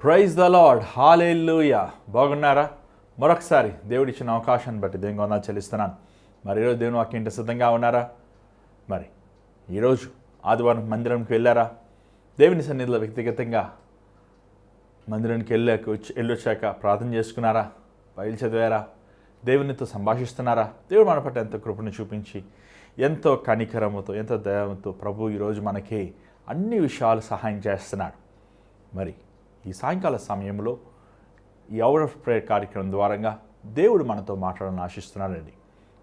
Praise the lord, హల్లెలూయా. బాగున్నారా? మరొకసారి దేవుడిచ్చిన అవకాశాన్ని బట్టి దేవుని వందనాలు చెల్లిస్తున్నాను. మరి ఈరోజు దేవుని వాక్యం ఇంటి సిద్ధంగా ఉన్నారా? మరి ఈరోజు ఆదివారం మందిరంకి వెళ్ళారా? దేవుని సన్నిధిలో వ్యక్తిగతంగా మందిరానికి వెళ్ళొచ్చాక ప్రార్థన చేసుకున్నారా? బైబిల్ చదివారా? దేవునితో సంభాషిస్తున్నారా? దేవుడు మన పట్ల ఎంతో కృపను చూపించి ఎంతో కనికరముతో ఎంతో దయతో ప్రభు ఈరోజు మనకి అన్ని విషయాలు సహాయం చేస్తున్నాడు. మరి ఈ సాయంకాల సమయంలో ఈ అవర్ ఆఫ్ ప్రేయర్ కార్యక్రమం ద్వారా దేవుడు మనతో మాట్లాడాలని ఆశిస్తున్నాడండి.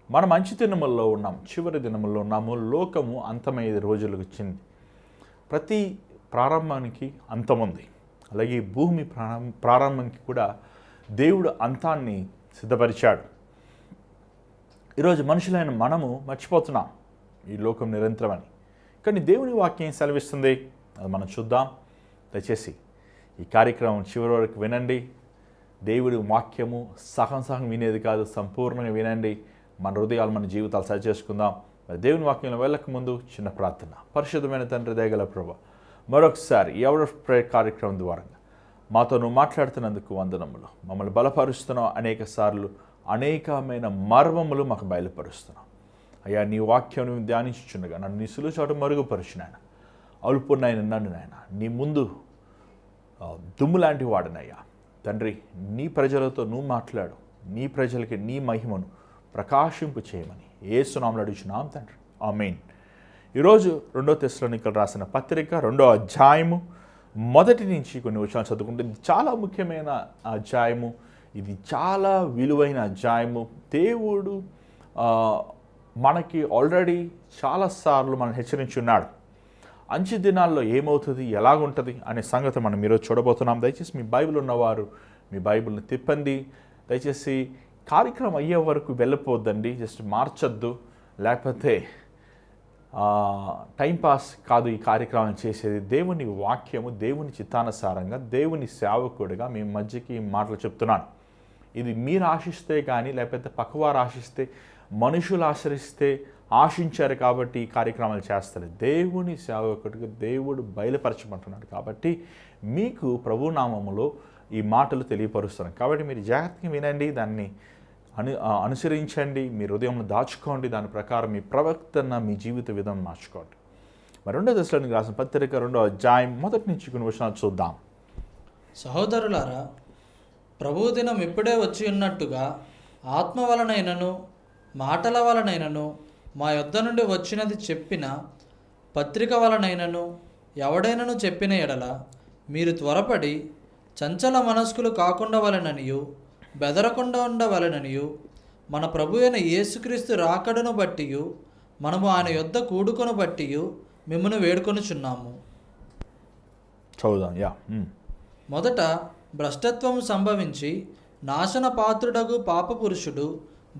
మనం మంచి దినముల్లో ఉన్నాం, చివరి దినముల్లో ఉన్నాము. లోకము అంతమయ్యే రోజులకు వచ్చింది. ప్రతి ప్రారంభానికి అంతం ఉంది. అలాగే భూమి ప్రారంభానికి కూడా దేవుడు అంతాన్ని సిద్ధపరిచాడు. ఈరోజు మనుషులైన మనము మర్చిపోతున్నాం ఈ లోకం నిరంతరమని. కానీ దేవుని వాక్యం సెలవిస్తుంది, అది మనం చూద్దాం. దయచేసి ఈ కార్యక్రమం చివరి వరకు వినండి. దేవుడి వాక్యము సగం వినేది కాదు, సంపూర్ణంగా వినండి. మన హృదయాలు, మన జీవితాలు సరి చేసుకుందాం. మరి దేవుని వాక్యంలో వెళ్ళక ముందు చిన్న ప్రార్థన. పరిశుద్ధమైన తండ్రి, దయగల ప్రభువా, మరొకసారి ఈ అవర్ ఆఫ్ ప్రేయర్ కార్యక్రమం ద్వారా మాతో నువ్వు మాట్లాడుతున్నందుకు వందనములు. మమ్మల్ని బలపరుస్తున్నావు. అనేక సార్లు అనేకమైన మర్మములు మాకు బయలుపరుస్తున్నావు. అయ్యా, నీ వాక్యం నువ్వు ధ్యానించుచుండగా నన్ను నీ సులువు చాటు మరుగుపరుచునాయన. అల్పునైన నన్ను నాయన నీ ముందు దుమ్ము లాంటి వాడినయ్యా తండ్రి, నీ ప్రజలతో నువ్వు మాట్లాడు. నీ ప్రజలకి నీ మహిమను ప్రకాశింపు చేయమని యేసు నామములో అడుగుచున్నాం తండ్రి, ఆమేన్. ఈరోజు 2 తెస్సలోనికీయులకు రాసిన పత్రిక 2వ అధ్యాయము మొదటి నుంచి కొన్ని విషయాలు చదువుకుంటే ఇది చాలా ముఖ్యమైన అధ్యాయము. ఇది చాలా విలువైన అధ్యాయము. దేవుడు మనకి ఆల్రెడీ చాలాసార్లు మనం హెచ్చరించున్నాడు. అంచె దినాల్లో ఏమవుతుంది, ఎలాగుంటుంది అనే సంగతి మనం ఈరోజు చూడబోతున్నాం. దయచేసి మీ బైబిల్ ఉన్నవారు మీ బైబిల్ని తిప్పండి. దయచేసి కార్యక్రమం అయ్యే వరకు వెళ్ళిపోద్దండి, జస్ట్ మార్చొద్దు. లేకపోతే టైంపాస్ కాదు ఈ కార్యక్రమం చేసేది. దేవుని వాక్యము, దేవుని చిత్తానుసారంగా, దేవుని సేవకుడిగా మీ మధ్యకి మాటలు చెప్తున్నాను. ఇది మీరు ఆశిస్తే కానీ, లేకపోతే పక్కవారు ఆశిస్తే, మనుషులు ఆశించారు కాబట్టి ఈ కార్యక్రమాలు చేస్తారు. దేవుని సేవకుడిగా దేవుడు బయలుపరచమంటున్నాడు కాబట్టి మీకు ప్రభునామములో ఈ మాటలు తెలియపరుస్తున్నాను. కాబట్టి మీరు జాగ్రత్తగా వినండి, దాన్ని అనుసరించండి, మీ హృదయంలో దాచుకోండి. దాని ప్రకారం మీ ప్రవర్తన, మీ జీవిత విధానం మార్చుకోండి. మరి 2వ తెస్సలోనికీయులకు రాసిన పత్రిక 2వ అధ్యాయం మొదటి నుంచి కొన్ని విషయాలు చూద్దాం. సహోదరులారా, ప్రభువు దినం ఇప్పుడే వచ్చి ఉన్నట్టుగా ఆత్మ వలనైనను మాటల వలనైనను మా యొద్ద నుండి వచ్చినది చెప్పిన పత్రిక వలనైనను ఎవడైనను చెప్పిన ఎడల మీరు త్వరపడి చంచల మనస్కులు కాకుండా వలననియు బెదరకుండా ఉండవలననియు మన ప్రభు అయిన యేసుక్రీస్తు రాకడను బట్టియు మనము ఆయన యొద్ద కూడుకొను బట్టియు మిమ్మల్ని వేడుకొనుచున్నాము. చదువుదాం. మొదట భ్రష్టత్వం సంభవించి నాశన పాత్రుడగు పాపపురుషుడు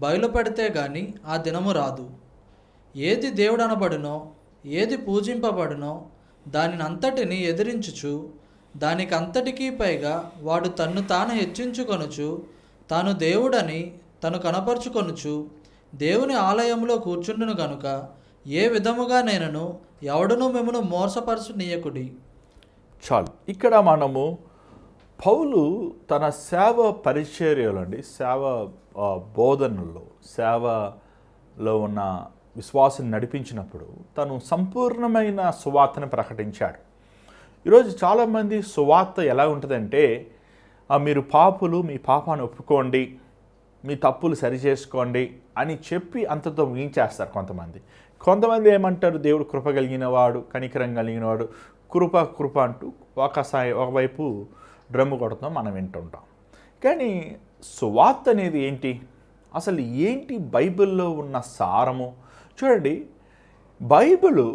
బయలుపడితే గాని ఆ దినము రాదు. ఏది దేవుడు అనబడునో, ఏది పూజింపబడునో దానినంతటిని ఎదిరించుచు, దానికంతటికీ పైగా వాడు తన్ను తాను హెచ్చించుకొనుచు, తాను దేవుడని తను కనపరుచుకొనుచు దేవుని ఆలయంలో కూర్చుండును గనుక ఏ విధముగా నేనను ఎవడునూ మిమ్మను మోసపరచునీయకుడి. చాలు. ఇక్కడ మనము పౌలు తన సేవ పరిచర్యలో సేవ బోధనలో, సేవలో ఉన్న విశ్వాసం నడిపించినప్పుడు తను సంపూర్ణమైన సువార్తను ప్రకటించాడు. ఈరోజు చాలామంది సువార్త ఎలా ఉంటుందంటే, మీరు పాపులు, మీ పాపాన్ని ఒప్పుకోండి, మీ తప్పులు సరిచేసుకోండి అని చెప్పి అంతతో ముగించేస్తారు కొంతమంది ఏమంటారు, దేవుడు కృప కలిగిన వాడు, కనికరం కలిగిన వాడు, కృప అంటూ ఒకవైపు డ్రమ్ము కొడుతున్నాం మనం వింటుంటాం. కానీ సువార్త అనేది ఏంటి, అసలు ఏంటి బైబిల్లో ఉన్న సారము? చూడండి, బైబిలు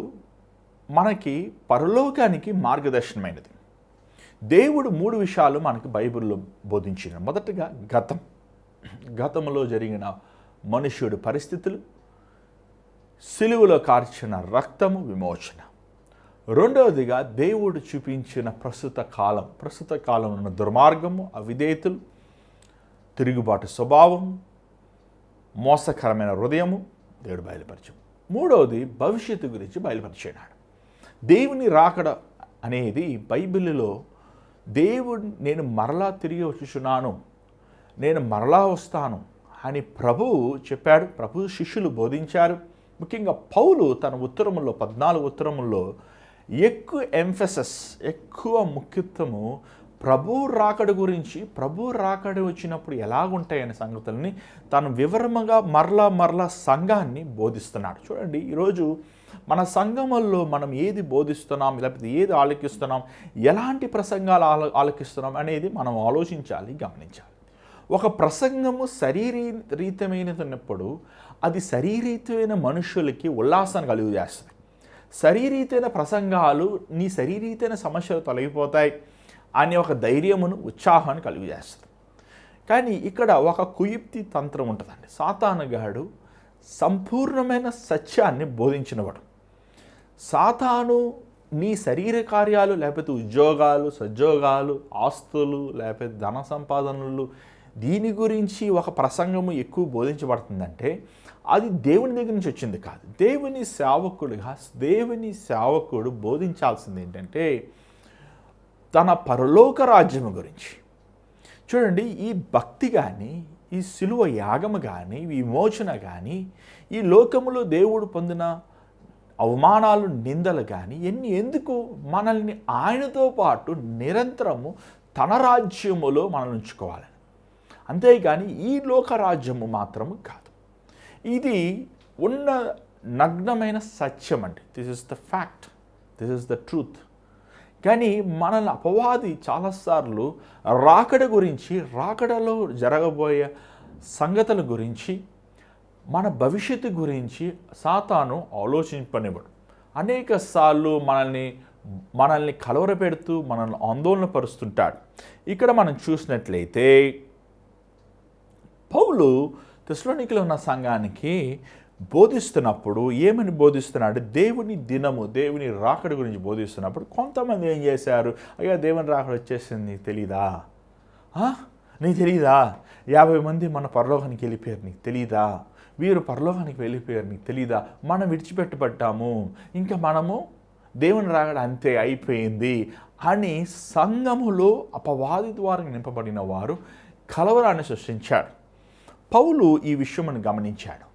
మనకి పరలోకానికి మార్గదర్శనమైనది. దేవుడు 3 విషయాలు మనకి బైబిల్లో బోధించిన. మొదటగా గతంలో జరిగిన మనుష్యుడి పరిస్థితులు, సిలువలో కార్చిన రక్తము, విమోచన. రెండవదిగా దేవుడు చూపించిన ప్రస్తుత కాలంలో ఉన్న దుర్మార్గము, అవిధేయతలు, తిరుగుబాటు స్వభావం, మోసకరమైన హృదయము దేవుడు బయలుపరచము. మూడవది భవిష్యత్తు గురించి బయలుపరిచాడు. దేవుని రాకడ అనేది బైబిల్లో దేవుడు నేను మరలా తిరిగి వచ్చుచున్నాను, నేను మరలా వస్తాను అని ప్రభువు చెప్పాడు. ప్రభు శిష్యులు బోధించారు. ముఖ్యంగా పౌలు తన ఉత్తరముల్లో 14 ఉత్తరముల్లో ఎక్కువ ఎంఫసిస్, ఎక్కువ ముఖ్యత్వము ప్రభు రాకడ గురించి, ప్రభు రాకడ వచ్చినప్పుడు ఎలాగుంటాయనే సంగతుల్ని తను వివరముగా మరలా సంఘాన్ని బోధిస్తున్నాడు. చూడండి, ఈరోజు మన సంఘముల్లో మనం ఏది బోధిస్తున్నాం, లేకపోతే ఏది ఆలకిస్తున్నాం, ఎలాంటి ప్రసంగాలు ఆలకిస్తున్నాం అనేది మనం ఆలోచించాలి, గమనించాలి. ఒక ప్రసంగము శరీరీతమైనప్పుడు అది శరీరీతమైన మనుషులకి ఉల్లాసాన్ని కలుగజేస్తుంది. శరీరీతమైన ప్రసంగాలు నీ శరీరీతమైన సమస్యలు తొలగిపోతాయి అనే ఒక ధైర్యమును, ఉత్సాహాన్ని కలుగజేస్తుంది. కానీ ఇక్కడ ఒక కుయుక్తి తంత్రం ఉంటుందండి. సాతానుగాడు సంపూర్ణమైన సత్యాన్ని బోధించినవాడు. సాతాను నీ శరీర కార్యాలు, లేకపోతే ఉద్యోగాలు, సద్యోగాలు, ఆస్తులు, లేకపోతే ధన సంపాదనలు, దీని గురించి ఒక ప్రసంగము ఎక్కువ బోధించబడుతుందంటే అది దేవుని దగ్గర నుంచి వచ్చింది కాదు. దేవుని సేవకుడు బోధించాల్సింది ఏంటంటే తన పరలోక రాజ్యము గురించి. చూడండి, ఈ భక్తి కానీ, ఈ సిలువ యాగము కానీ, ఈ విమోచన కానీ, ఈ లోకములో దేవుడు పొందిన అవమానాలు, నిందలు కానీ ఎందుకు మనల్ని ఆయనతో పాటు నిరంతరము తన రాజ్యములో మనల్ని ఉంచుకోవాలని. అంతేగాని ఈ లోక రాజ్యము మాత్రము కాదు. ఇది ఉన్న నగ్నమైన సత్యం అండి. This is the fact, this is the truth. కానీ మనల్ని అపవాది చాలాసార్లు రాకడ గురించి, రాకడలో జరగబోయే సంగతుల గురించి, మన భవిష్యత్తు గురించి సాతాను ఆలోచింపనివ్వడు. అనేక సార్లు మనల్ని కలవరపెడుతూ మనల్ని ఆందోళన పరుస్తుంటాడు. ఇక్కడ మనం చూసినట్లయితే పౌలు తెస్సలోనికలో ఉన్న సంఘానికి బోధిస్తున్నప్పుడు ఏమని బోధిస్తున్నాడు? దేవుని దినము, దేవుని రాకడ గురించి బోధిస్తున్నప్పుడు కొంతమంది ఏం చేశారు? అయ్యా, దేవుని రాకడ వచ్చేసింది, నీకు తెలీదా? నీకు తెలీదా? 50 మంది మన పరలోకానికి వెళ్ళిపోయారు, నీకు తెలీదా? వీరు పరలోకానికి వెళ్ళిపోయారు, నీకు తెలీదా? మనం విడిచిపెట్టబడ్డాము, ఇంకా మనము దేవుని రాకడ అంతే అయిపోయింది అని సంఘములో అపవాది ద్వారా నింపబడిన వారు కలవరాన్ని సృష్టించాడు. పౌలు ఈ విషయమును గమనించాడు.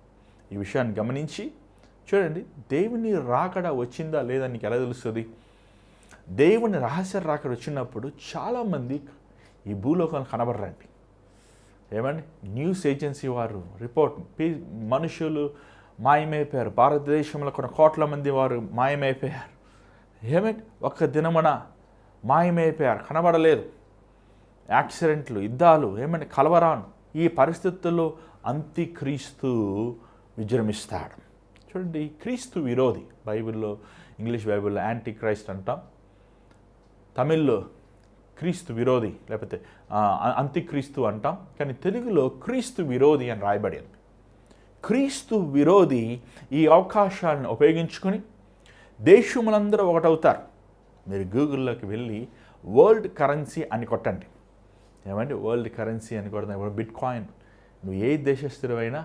ఈ విషయాన్ని గమనించి చూడండి, దేవుని రాకడ వచ్చిందా లేదా నీకు ఎలా తెలుస్తుంది? దేవుని రహస్య రాకడ వచ్చినప్పుడు చాలామంది ఈ భూలోకాన్ని కనబడరండి. ఏమండి, న్యూస్ ఏజెన్సీ వారు రిపోర్ట్, మనుషులు మాయమైపోయారు, భారతదేశంలో కొన్ని కోట్ల మంది వారు మాయమైపోయారు. ఏమండి, ఒక్క దినమున మాయమైపోయారు, కనబడలేదు. యాక్సిడెంట్లు, యుద్ధాలు, ఏమండి, కలవరాను. ఈ పరిస్థితుల్లో అంత్యక్రీస్తు విజృంభిస్తాడు. చూడండి, క్రీస్తు విరోధి, బైబిల్లో, ఇంగ్లీష్ బైబిల్లో యాంటీ క్రైస్ట్ అంటాం, తమిళ్లో క్రీస్తు విరోధి లేకపోతే అంత్యక్రీస్తు అంటాం, కానీ తెలుగులో క్రీస్తు విరోధి అని రాయబడింది. క్రీస్తు విరోధి ఈ అవకాశాలను ఉపయోగించుకొని దేశములందరూ ఒకటవుతారు. మీరు గూగుల్లోకి వెళ్ళి వరల్డ్ కరెన్సీ అని కొట్టండి. ఏమంటే వరల్డ్ కరెన్సీ అని కొడతాం. బిట్ కాయిన్, నువ్వు ఏ దేశస్థిరమైనా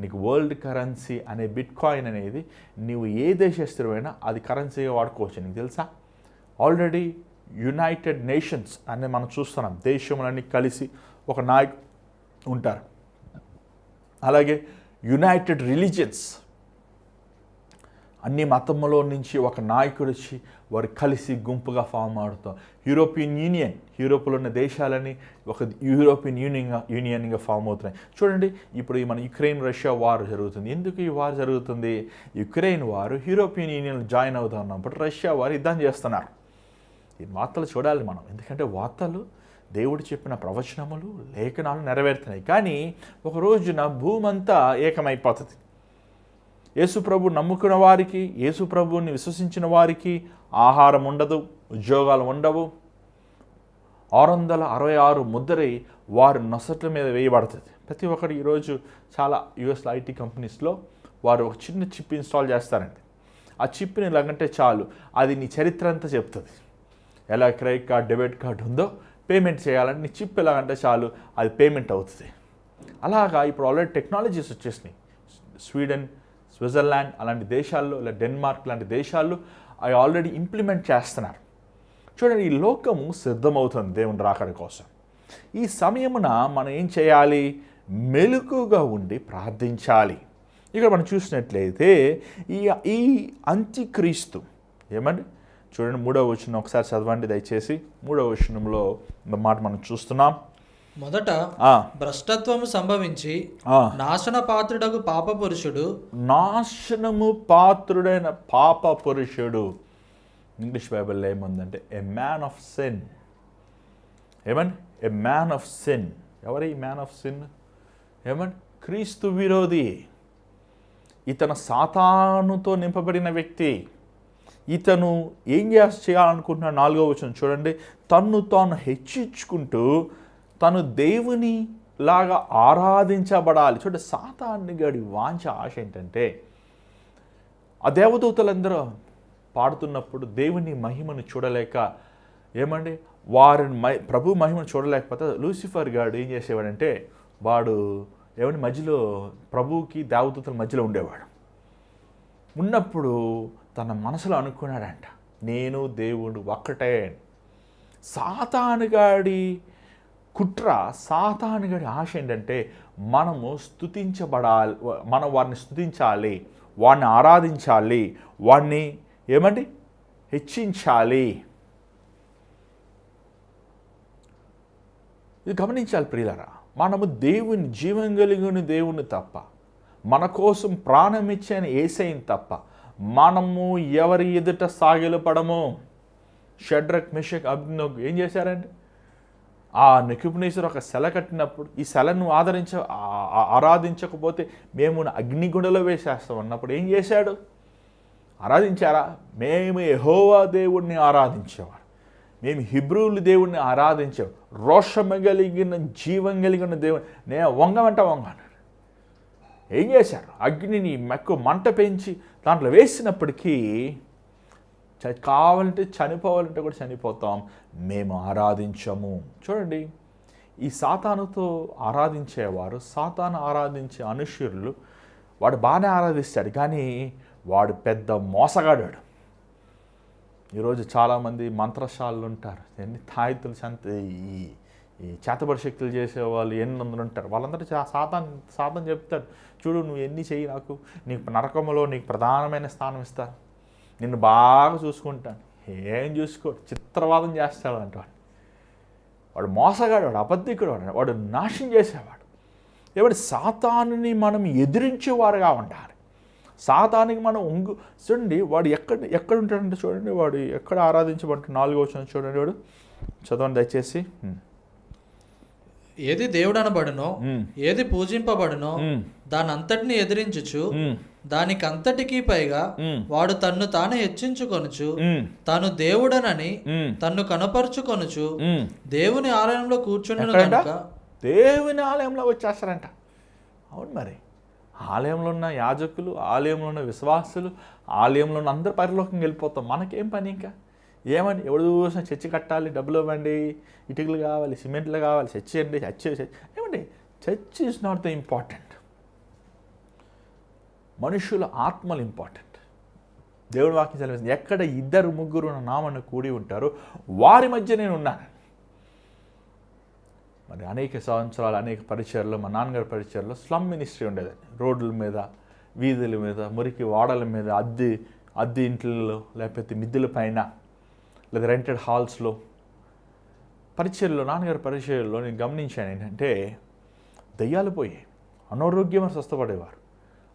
నీకు వరల్డ్ కరెన్సీ అనే బిట్ కాయిన్ అనేది నువ్వు ఏ దేశస్థిరమైనా అది కరెన్సీగా వాడుకోవచ్చు. నీకు తెలుసా? ఆల్రెడీ యునైటెడ్ నేషన్స్ అనేది మనం చూస్తున్నాం. దేశములన్నీ కలిసి ఒక నాయకుడు ఉంటారు. అలాగే యునైటెడ్ రిలీజియన్స్, అన్ని మతములో నుంచి ఒక నాయకుడు వచ్చి వారు కలిసి గుంపుగా ఫామ్ అవుతాం. యూరోపియన్ యూనియన్, యూరోప్లో ఉన్న దేశాలని ఒక యూరోపియన్ యూనియన్గా ఫామ్ అవుతున్నాయి. చూడండి, ఇప్పుడు మన యుక్రెయిన్ రష్యా వార్ జరుగుతుంది. ఎందుకు ఈ వార్ జరుగుతుంది? యుక్రెయిన్ వారు యూరోపియన్ యూనియన్ జాయిన్ అవుతున్నప్పుడు రష్యా వారు యుద్ధం చేస్తున్నారు. ఈ వార్తలు చూడాలి మనం, ఎందుకంటే వార్తలు దేవుడు చెప్పిన ప్రవచనములు, లేఖనాలు నెరవేరుతున్నాయి. కానీ ఒక రోజున భూమి అంతా ఏకమైపోతుంది. యేసుప్రభు నమ్ముకున్న వారికి, యేసుప్రభుని విశ్వసించిన వారికి ఆహారం ఉండదు, ఉద్యోగాలు ఉండవు. 666 ముద్రై వారు నొసట్ల మీద వేయబడుతుంది. ప్రతి ఒక్కరు ఈరోజు చాలా యుఎస్లో ఐటీ కంపెనీస్లో వారు ఒక చిన్న చిప్ ఇన్స్టాల్ చేస్తారండి. ఆ చిప్ని ఇలాగంటే చాలు, అది నీ చరిత్ర అంతా చెప్తుంది. ఎలా క్రెడిట్ కార్డ్, డెబిట్ కార్డ్ ఉందో పేమెంట్ చేయాలంటే నీ చిప్ ఎలాగంటే చాలు, అది పేమెంట్ అవుతుంది. అలాగా ఇప్పుడు ఆల్రెడీ టెక్నాలజీస్ వచ్చేసినాయి. స్వీడన్, స్విట్జర్లాండ్ అలాంటి దేశాల్లో, లేదా డెన్మార్క్ లాంటి దేశాల్లో అవి ఆల్రెడీ ఇంప్లిమెంట్ చేస్తున్నారు. చూడండి, ఈ లోకము సిద్ధమవుతుంది దేవుని రాకడ కోసం. ఈ సమయమున మనం ఏం చేయాలి? మెలకుగా ఉండి ప్రార్థించాలి. ఇక్కడ మనం చూసినట్లయితే ఈ అంత్యక్రీస్తు ఏమండి, చూడండి 3వ వచనం ఒకసారి చదవండి దయచేసి. 3వ వచనంలో మాట మనం చూస్తున్నాం. మొదట భ్రష్టత్వము సంభవించి నాశన పాత్రుడగు పాప పురుషుడు, నాశనము పాత్రుడైన పాప పురుషుడు. ఇంగ్లీష్ బైబిల్లో ఏముందంటే ఎ మ్యాన్ ఆఫ్ సిన్. ఏమండి? A man of sin. ఎవరు ఈ మ్యాన్ ఆఫ్ సిన్? ఏమండి? క్రీస్తు విరోధి. ఇతను సాతానుతో నింపబడిన వ్యక్తి. ఇతను ఏం చేయాలనుకుంటున్నాడు? 4వ వచనం చూడండి. తన్ను తాను హెచ్చించుకుంటూ తను దేవుని లాగా ఆరాధించబడాలి. చూడండి, సాతాను గడి వాంఛ ఆశ ఏంటంటే, ఆ దేవదూతలందరూ పాడుతున్నప్పుడు దేవుని మహిమను చూడలేక ఏమండి వారిని ప్రభు మహిమను చూడలేకపోతే లూసిఫర్ గాడు ఏం చేసేవాడంటే, వాడు ఏమంటే మధ్యలో ప్రభువుకి దేవదూతల మధ్యలో ఉండేవాడు. ఉన్నప్పుడు తన మనసులో అనుకున్నాడంట, నేను దేవుడు ఒక్కటే. సాతానుగాడి కుట్ర, సాతానుగాడి ఆశ ఏంటంటే మనము స్తుతించబడాలి, మనం వారిని స్తుతించాలి, వాడిని ఆరాధించాలి, వాడిని ఏమండి హెచ్చించాలి. ఇది గమనించాలి ప్రియులారా. మనము దేవుని, జీవం కలిగిన దేవుని తప్ప, మన కోసం ప్రాణం ఇచ్చిన యేసయ్యని తప్ప మనము ఎవరి ఎదుట సాగిలపడము. షడ్రక్, మెషక్, అబ్దెనగో ఏం చేశారంటే, ఆ నెబుకద్నెజరు ఒక సెల కట్టినప్పుడు ఈ సెలను ఆరాధించకపోతే మేము అగ్నిగుండలో వేసేస్తాం అన్నప్పుడు ఏం చేశాడు? ఆరాధించారా? మేము యెహోవా దేవుడిని ఆరాధించేవాడు, మేము హిబ్రూలు దేవుడిని ఆరాధించాం, రోషము కలిగిన జీవం కలిగిన దేవుని నేను వంగమంటాను. ఏం చేశారు? అగ్నిని మంట పెంచి దాంట్లో వేసినప్పటికీ కావాలంటే చనిపోవాలంటే కూడా చనిపోతాం, మేము ఆరాధించము. చూడండి, ఈ సాతానుతో ఆరాధించేవారు, సాతాను ఆరాధించే అనుషులు, వాడు బాగానే ఆరాధిస్తాడు కానీ వాడు పెద్ద మోసగాడాడు. ఈరోజు చాలామంది మంత్రశాలలు ఉంటారు, ఎన్ని తాయితులు ఈ చేతబడి శక్తులు చేసేవాళ్ళు 800 ఉంటారు. వాళ్ళందరూ సాతాను చెప్తాడు, చూడు నువ్వు ఎన్ని చెయ్యి, నాకు నీకు నరకంలో నీకు ప్రధానమైన స్థానం ఇస్తాను, నిన్ను బాగా చూసుకుంటాను. ఏం చూసుకోడు, చిత్రవాదం చేస్తాడు అంట. వాడు మోసగాడు, వాడు అబద్ధికుడు, వాడు నాశనం చేసేవాడు. ఎవడు సాతానుని మనం ఎదిరించేవారుగా ఉండాలి. సాతానికి మనం చూడండి, వాడు ఎక్కడ ఉంటాడంటే చూడండి, వాడు ఎక్కడ ఆరాధించబడుతుంది? 4వ వచనం చూడండి, వాడు చదవండి దయచేసి. ఏది దేవుడు అనబడునో, ఏది పూజింపబడునో దానంతటిని ఎదిరించుచు, దానికంతటికీ పైగా వాడు తన్ను తాను హెచ్చించుకొనుచు, తాను దేవుడనని తన్ను కనపరుచుకొనుచు దేవుని ఆలయంలో కూర్చుండును కనుక. దేవుని ఆలయంలో వచ్చేస్తారంట. అవును, మరి ఆలయంలో ఉన్న యాజకులు, ఆలయంలో ఉన్న విశ్వాసులు, ఆలయంలో ఉన్న అందరు పరలోకం వెళ్ళిపోతాం. మనకేం పని ఇంకా? ఏమని ఎవడు చూసినా చర్చి కట్టాలి, డబ్బులు ఇవ్వండి, ఇటుకలు కావాలి, సిమెంట్లు కావాలి, చర్చి అండి, చర్చి ఏమండి? Church is not the important. మనుషుల ఆత్మలు ఇంపార్టెంట్. దేవుడి వాక్యం చదివింది, ఎక్కడ 2-3 నా నామను కూడి ఉంటారో వారి మధ్య నేను ఉన్నాను. మరి అనేక సంవత్సరాలు అనేక పరిచయాల్లో, మా నాన్నగారి పరిచయాల్లో స్లమ్ మినిస్ట్రీ ఉండేదండి. రోడ్ల మీద, వీధుల మీద, మురికి వాడల మీద, అద్దె ఇంట్లలో, లేకపోతే మిద్దెల పైన, లేదా రెంటెడ్ హాల్స్లో పరిచయాల్లో, నాన్నగారి పరిచయాల్లో నేను గమనించాను ఏంటంటే, దయ్యాలు పోయాయి, అనారోగ్యం స్వస్థపడేవారు,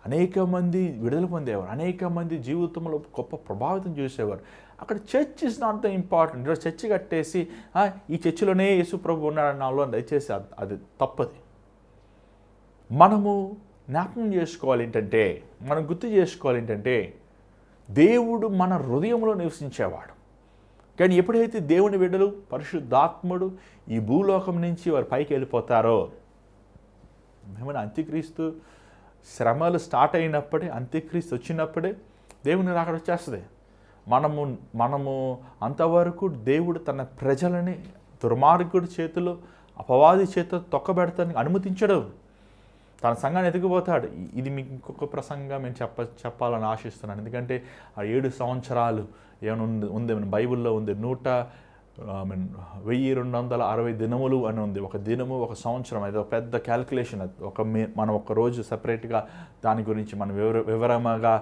అనేక మంది విడుదల పొందేవారు, అనేక మంది జీవితంలో గొప్ప ప్రభావితం చేసేవారు. అక్కడ church is not the important. ఈరోజు చర్చి కట్టేసి ఈ చర్చిలోనే యేసు ప్రభు ఉన్నాడన్నాలో దయచేసి అది తప్పది. మనము జ్ఞాపకం చేసుకోవాలి ఏంటంటే, మనం గుర్తు చేసుకోవాలి ఏంటంటే, దేవుడు మన హృదయంలో నివసించేవాడు. కానీ ఎప్పుడైతే దేవుని బిడ్డలు, పరిశుద్ధాత్ముడు ఈ భూలోకం నుంచి వారు పైకి వెళ్ళిపోతారో, ఏమైనా అంత్యక్రీస్తు శ్రమలు స్టార్ట్ అయినప్పుడే, అంత్యక్రీస్తు వచ్చినప్పుడే దేవుని రాకడ వచ్చేస్తుంది. మనము అంతవరకు దేవుడు తన ప్రజలని దుర్మార్గుడి చేతిలో, అపవాది చేతిలో తొక్కబెడతానికి అనుమతించడు. తన సంఘాన్ని ఎదిగిపోతాడు. ఇది మీకు ఇంకొక ప్రసంగం నేను చెప్పాలని ఆశిస్తున్నాను. ఎందుకంటే ఆ 7 సంవత్సరాలు ఏమైనా ఉంది బైబిల్లో ఉంది, మీన్ 1260 దినములు అని ఉంది. ఒక దినము ఒక సంవత్సరం, అది ఒక పెద్ద క్యాల్కులేషన్. అది మనం ఒక రోజు సపరేట్గా దాని గురించి మనం వివరంగా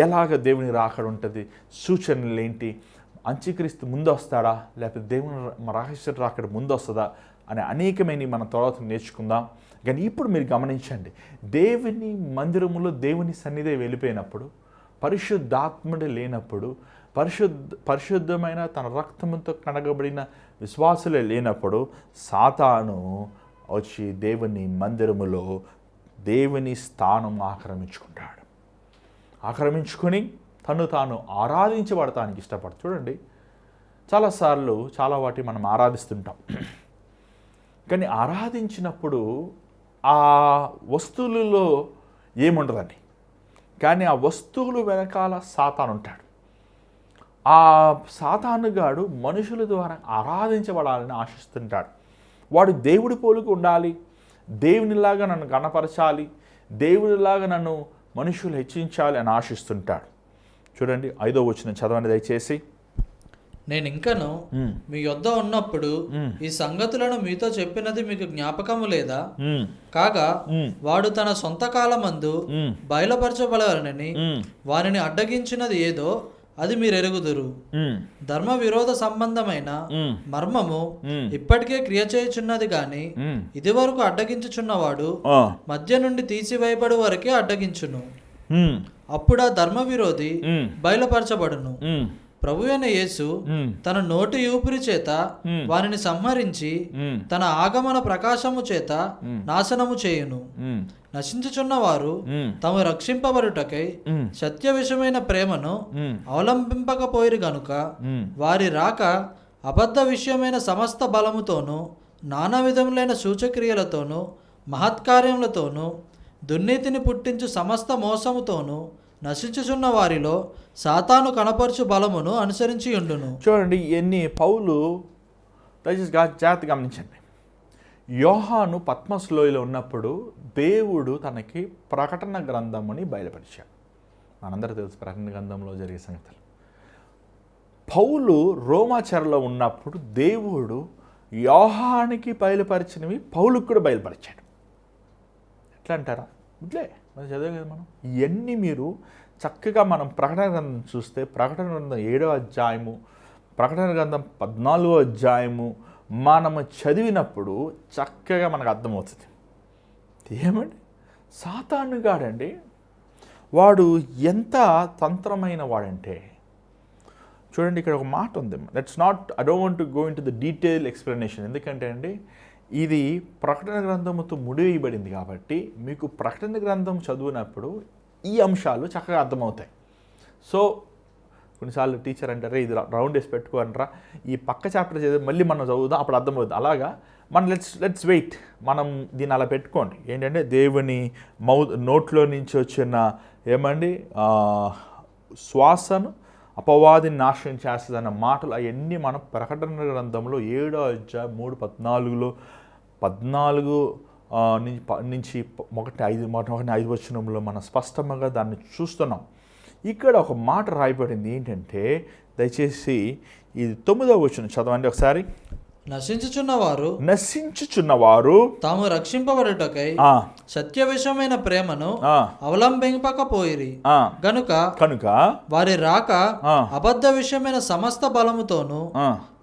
ఎలాగ దేవుని రాకడ ఉంటుంది, సూచనలు ఏంటి, అంత్యక్రీస్తు ముందు వస్తాడా లేకపోతే దేవుని రహస్య రాకడ ముందు వస్తుందా అనే అనేకమైన మన తర్వాత నేర్చుకుందాం. కానీ ఇప్పుడు మీరు గమనించండి, దేవుని మందిరములో దేవుని సన్నిధి వెళ్ళిపోయినప్పుడు, పరిశుద్ధాత్ముడు లేనప్పుడు, పరిశుద్ధమైన తన రక్తముతో కడగబడిన విశ్వాసులే లేనప్పుడు సాతాను వచ్చి దేవుని మందిరములో దేవుని స్థానం ఆక్రమించుకొని తను తాను ఆరాధించబడటానికి ఇష్టపడతాడు. చూడండి, చాలాసార్లు చాలా వాటి మనం ఆరాధిస్తుంటాం, కానీ ఆరాధించినప్పుడు ఆ వస్తువులలో ఏముండదండి, కానీ ఆ వస్తువులు వెనకాల సాతాను ఉంటాడు. ఆ సాతానుగాడు మనుషుల ద్వారా ఆరాధించబడాలని ఆశిస్తుంటాడు. వాడు దేవుడి పోలికి ఉండాలి, దేవునిలాగా నన్ను గణపరచాలి, దేవుడిలాగా నన్ను మనుషులు హెచ్చించాలి అని ఆశిస్తుంటాడు. చూడండి 5వ వచనం చదవండి దయచేసి. నేను ఇంకను మీ యొద్ద ఉన్నప్పుడు ఈ సంగతులను మీతో చెప్పినది మీకు జ్ఞాపకము లేదా? కాగా వాడు తన సొంత కాలమందు బయలుపరచబడాలని వారిని అడ్డగించినది ఏదో అది మీరు ఎరుగుదురు. ధర్మ విరోధ సంబంధమైన మర్మము ఇప్పటికే క్రియ చేయుచున్నది గాని ఇది వరకు అడ్డగించుచున్నవాడు మధ్య నుండి తీసివేయబడు వరకే అడ్డగించును. అప్పుడు ఆ ధర్మ విరోధి బయలుపరచబడును. ప్రభువైన యేసు తన నోటి ఊపిరి చేత వారిని సంహరించి తన ఆగమన ప్రకాశము చేత నాశనము చేయును. నశించుచున్న వారు తాము రక్షింపబడుటకై సత్య విషయమైన ప్రేమను అవలంబింపకపోయిరు గనుక వారి రాక అబద్ధ విషయమైన సమస్త బలముతోనూ నానా విధములైన సూచక్రియలతోనూ మహత్కార్యములతోనూ దుర్నీతిని పుట్టించు సమస్త మోసముతోనూ నశించుచున్న వారిలో సాతాను కనపరచు బలమును అనుసరించి ఉండును. చూడండి ఎన్ని పౌలు, దయచేసి జాగ్రత్త గమనించండి. యోహాను పత్మస్ లోయలో ఉన్నప్పుడు దేవుడు తనకి ప్రకటన గ్రంథముని బయలుపరిచాడు. మనందరూ తెలుసు ప్రకటన గ్రంథంలో జరిగే సంగతులు. పౌలు రోమాచెరలో ఉన్నప్పుడు దేవుడు యోహానికి బయలుపరిచినవి పౌలుకు కూడా బయలుపరిచాడు. ఎట్లా అంటారా? ఇట్లే మరి చదివే కదా మనం. ఇవన్నీ మీరు చక్కగా మనం ప్రకటన గ్రంథం చూస్తే, ప్రకటన గ్రంథం 7వ అధ్యాయము, ప్రకటన గ్రంథం 14వ అధ్యాయము మనము చదివినప్పుడు చక్కగా మనకు అర్థమవుతుంది. ఏమండి, సాతానుగాడండి వాడు ఎంత తంత్రమైన వాడంటే, చూడండి ఇక్కడ ఒక మాట ఉంది. I don't want to go in to the detail explanation. ఎందుకంటే అండి ఇది ప్రకటన గ్రంథముతో ముడివేయబడింది కాబట్టి మీకు ప్రకటన గ్రంథం చదివినప్పుడు ఈ అంశాలు చక్కగా అర్థమవుతాయి. సో కొన్నిసార్లు టీచర్ అంటారా ఇది రౌండ్ వేసి పెట్టుకోంటారా, ఈ పక్క చాప్టర్ చదివి మళ్ళీ మనం చదువుదాం అప్పుడు అర్థమవుతుంది. అలాగా మనం లెట్స్ వెయిట్, మనం దీన్ని అలా పెట్టుకోండి. ఏంటంటే దేవుని నోట్లో నుంచి వచ్చిన ఏమండి శ్వాసను అపవాదిని నాశనం చేస్తుందన్న మాటలు అవన్నీ మనం ప్రకటన గ్రంథంలో 7వ అధ్యాయం 3:14 నుంచి 1:5 వచనంలో మనం స్పష్టంగా దాన్ని చూస్తున్నాం. ఇక్కడ ఒక మాట రాయబడింది ఏంటంటే, దయచేసి ఇది 9వ వచనం చదవండి ఒకసారి. నశించుచున్నవారు తాము రక్షింపబడుటకై సత్య విషయమైన ప్రేమను అవలంబింపకపోయిరి కనుక వారి రాక అబద్ధ విషయమైన సమస్త బలముతోను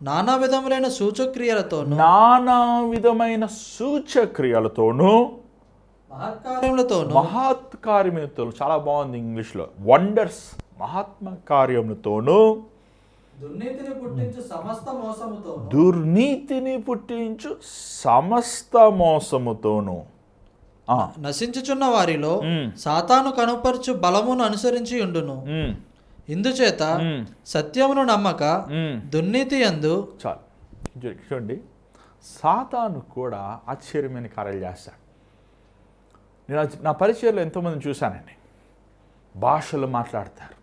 నానా విధములైన సూచక్రియలతోను మహత్కార్యములతో, చాలా బాగుంది ఇంగ్లీష్లో, వండర్స్, మహాత్మ కార్యములతోను దుర్నీతిని పుట్టించు సమస్త మోసముతోను నశించుచున్న వారిలో సాతాను కనుపరచు బలమును అనుసరించి ఉండును. ఇందుచేత సత్యమును నమ్మక దుర్నీతి యందు. చాలు చూడండి, సాతాను కూడా ఆశ్చర్యమైన కార్యాలు చేస్తాడు. నేను నా పరిచయంలో ఎంతోమందిని చూశానండి, భాషలు మాట్లాడతారు,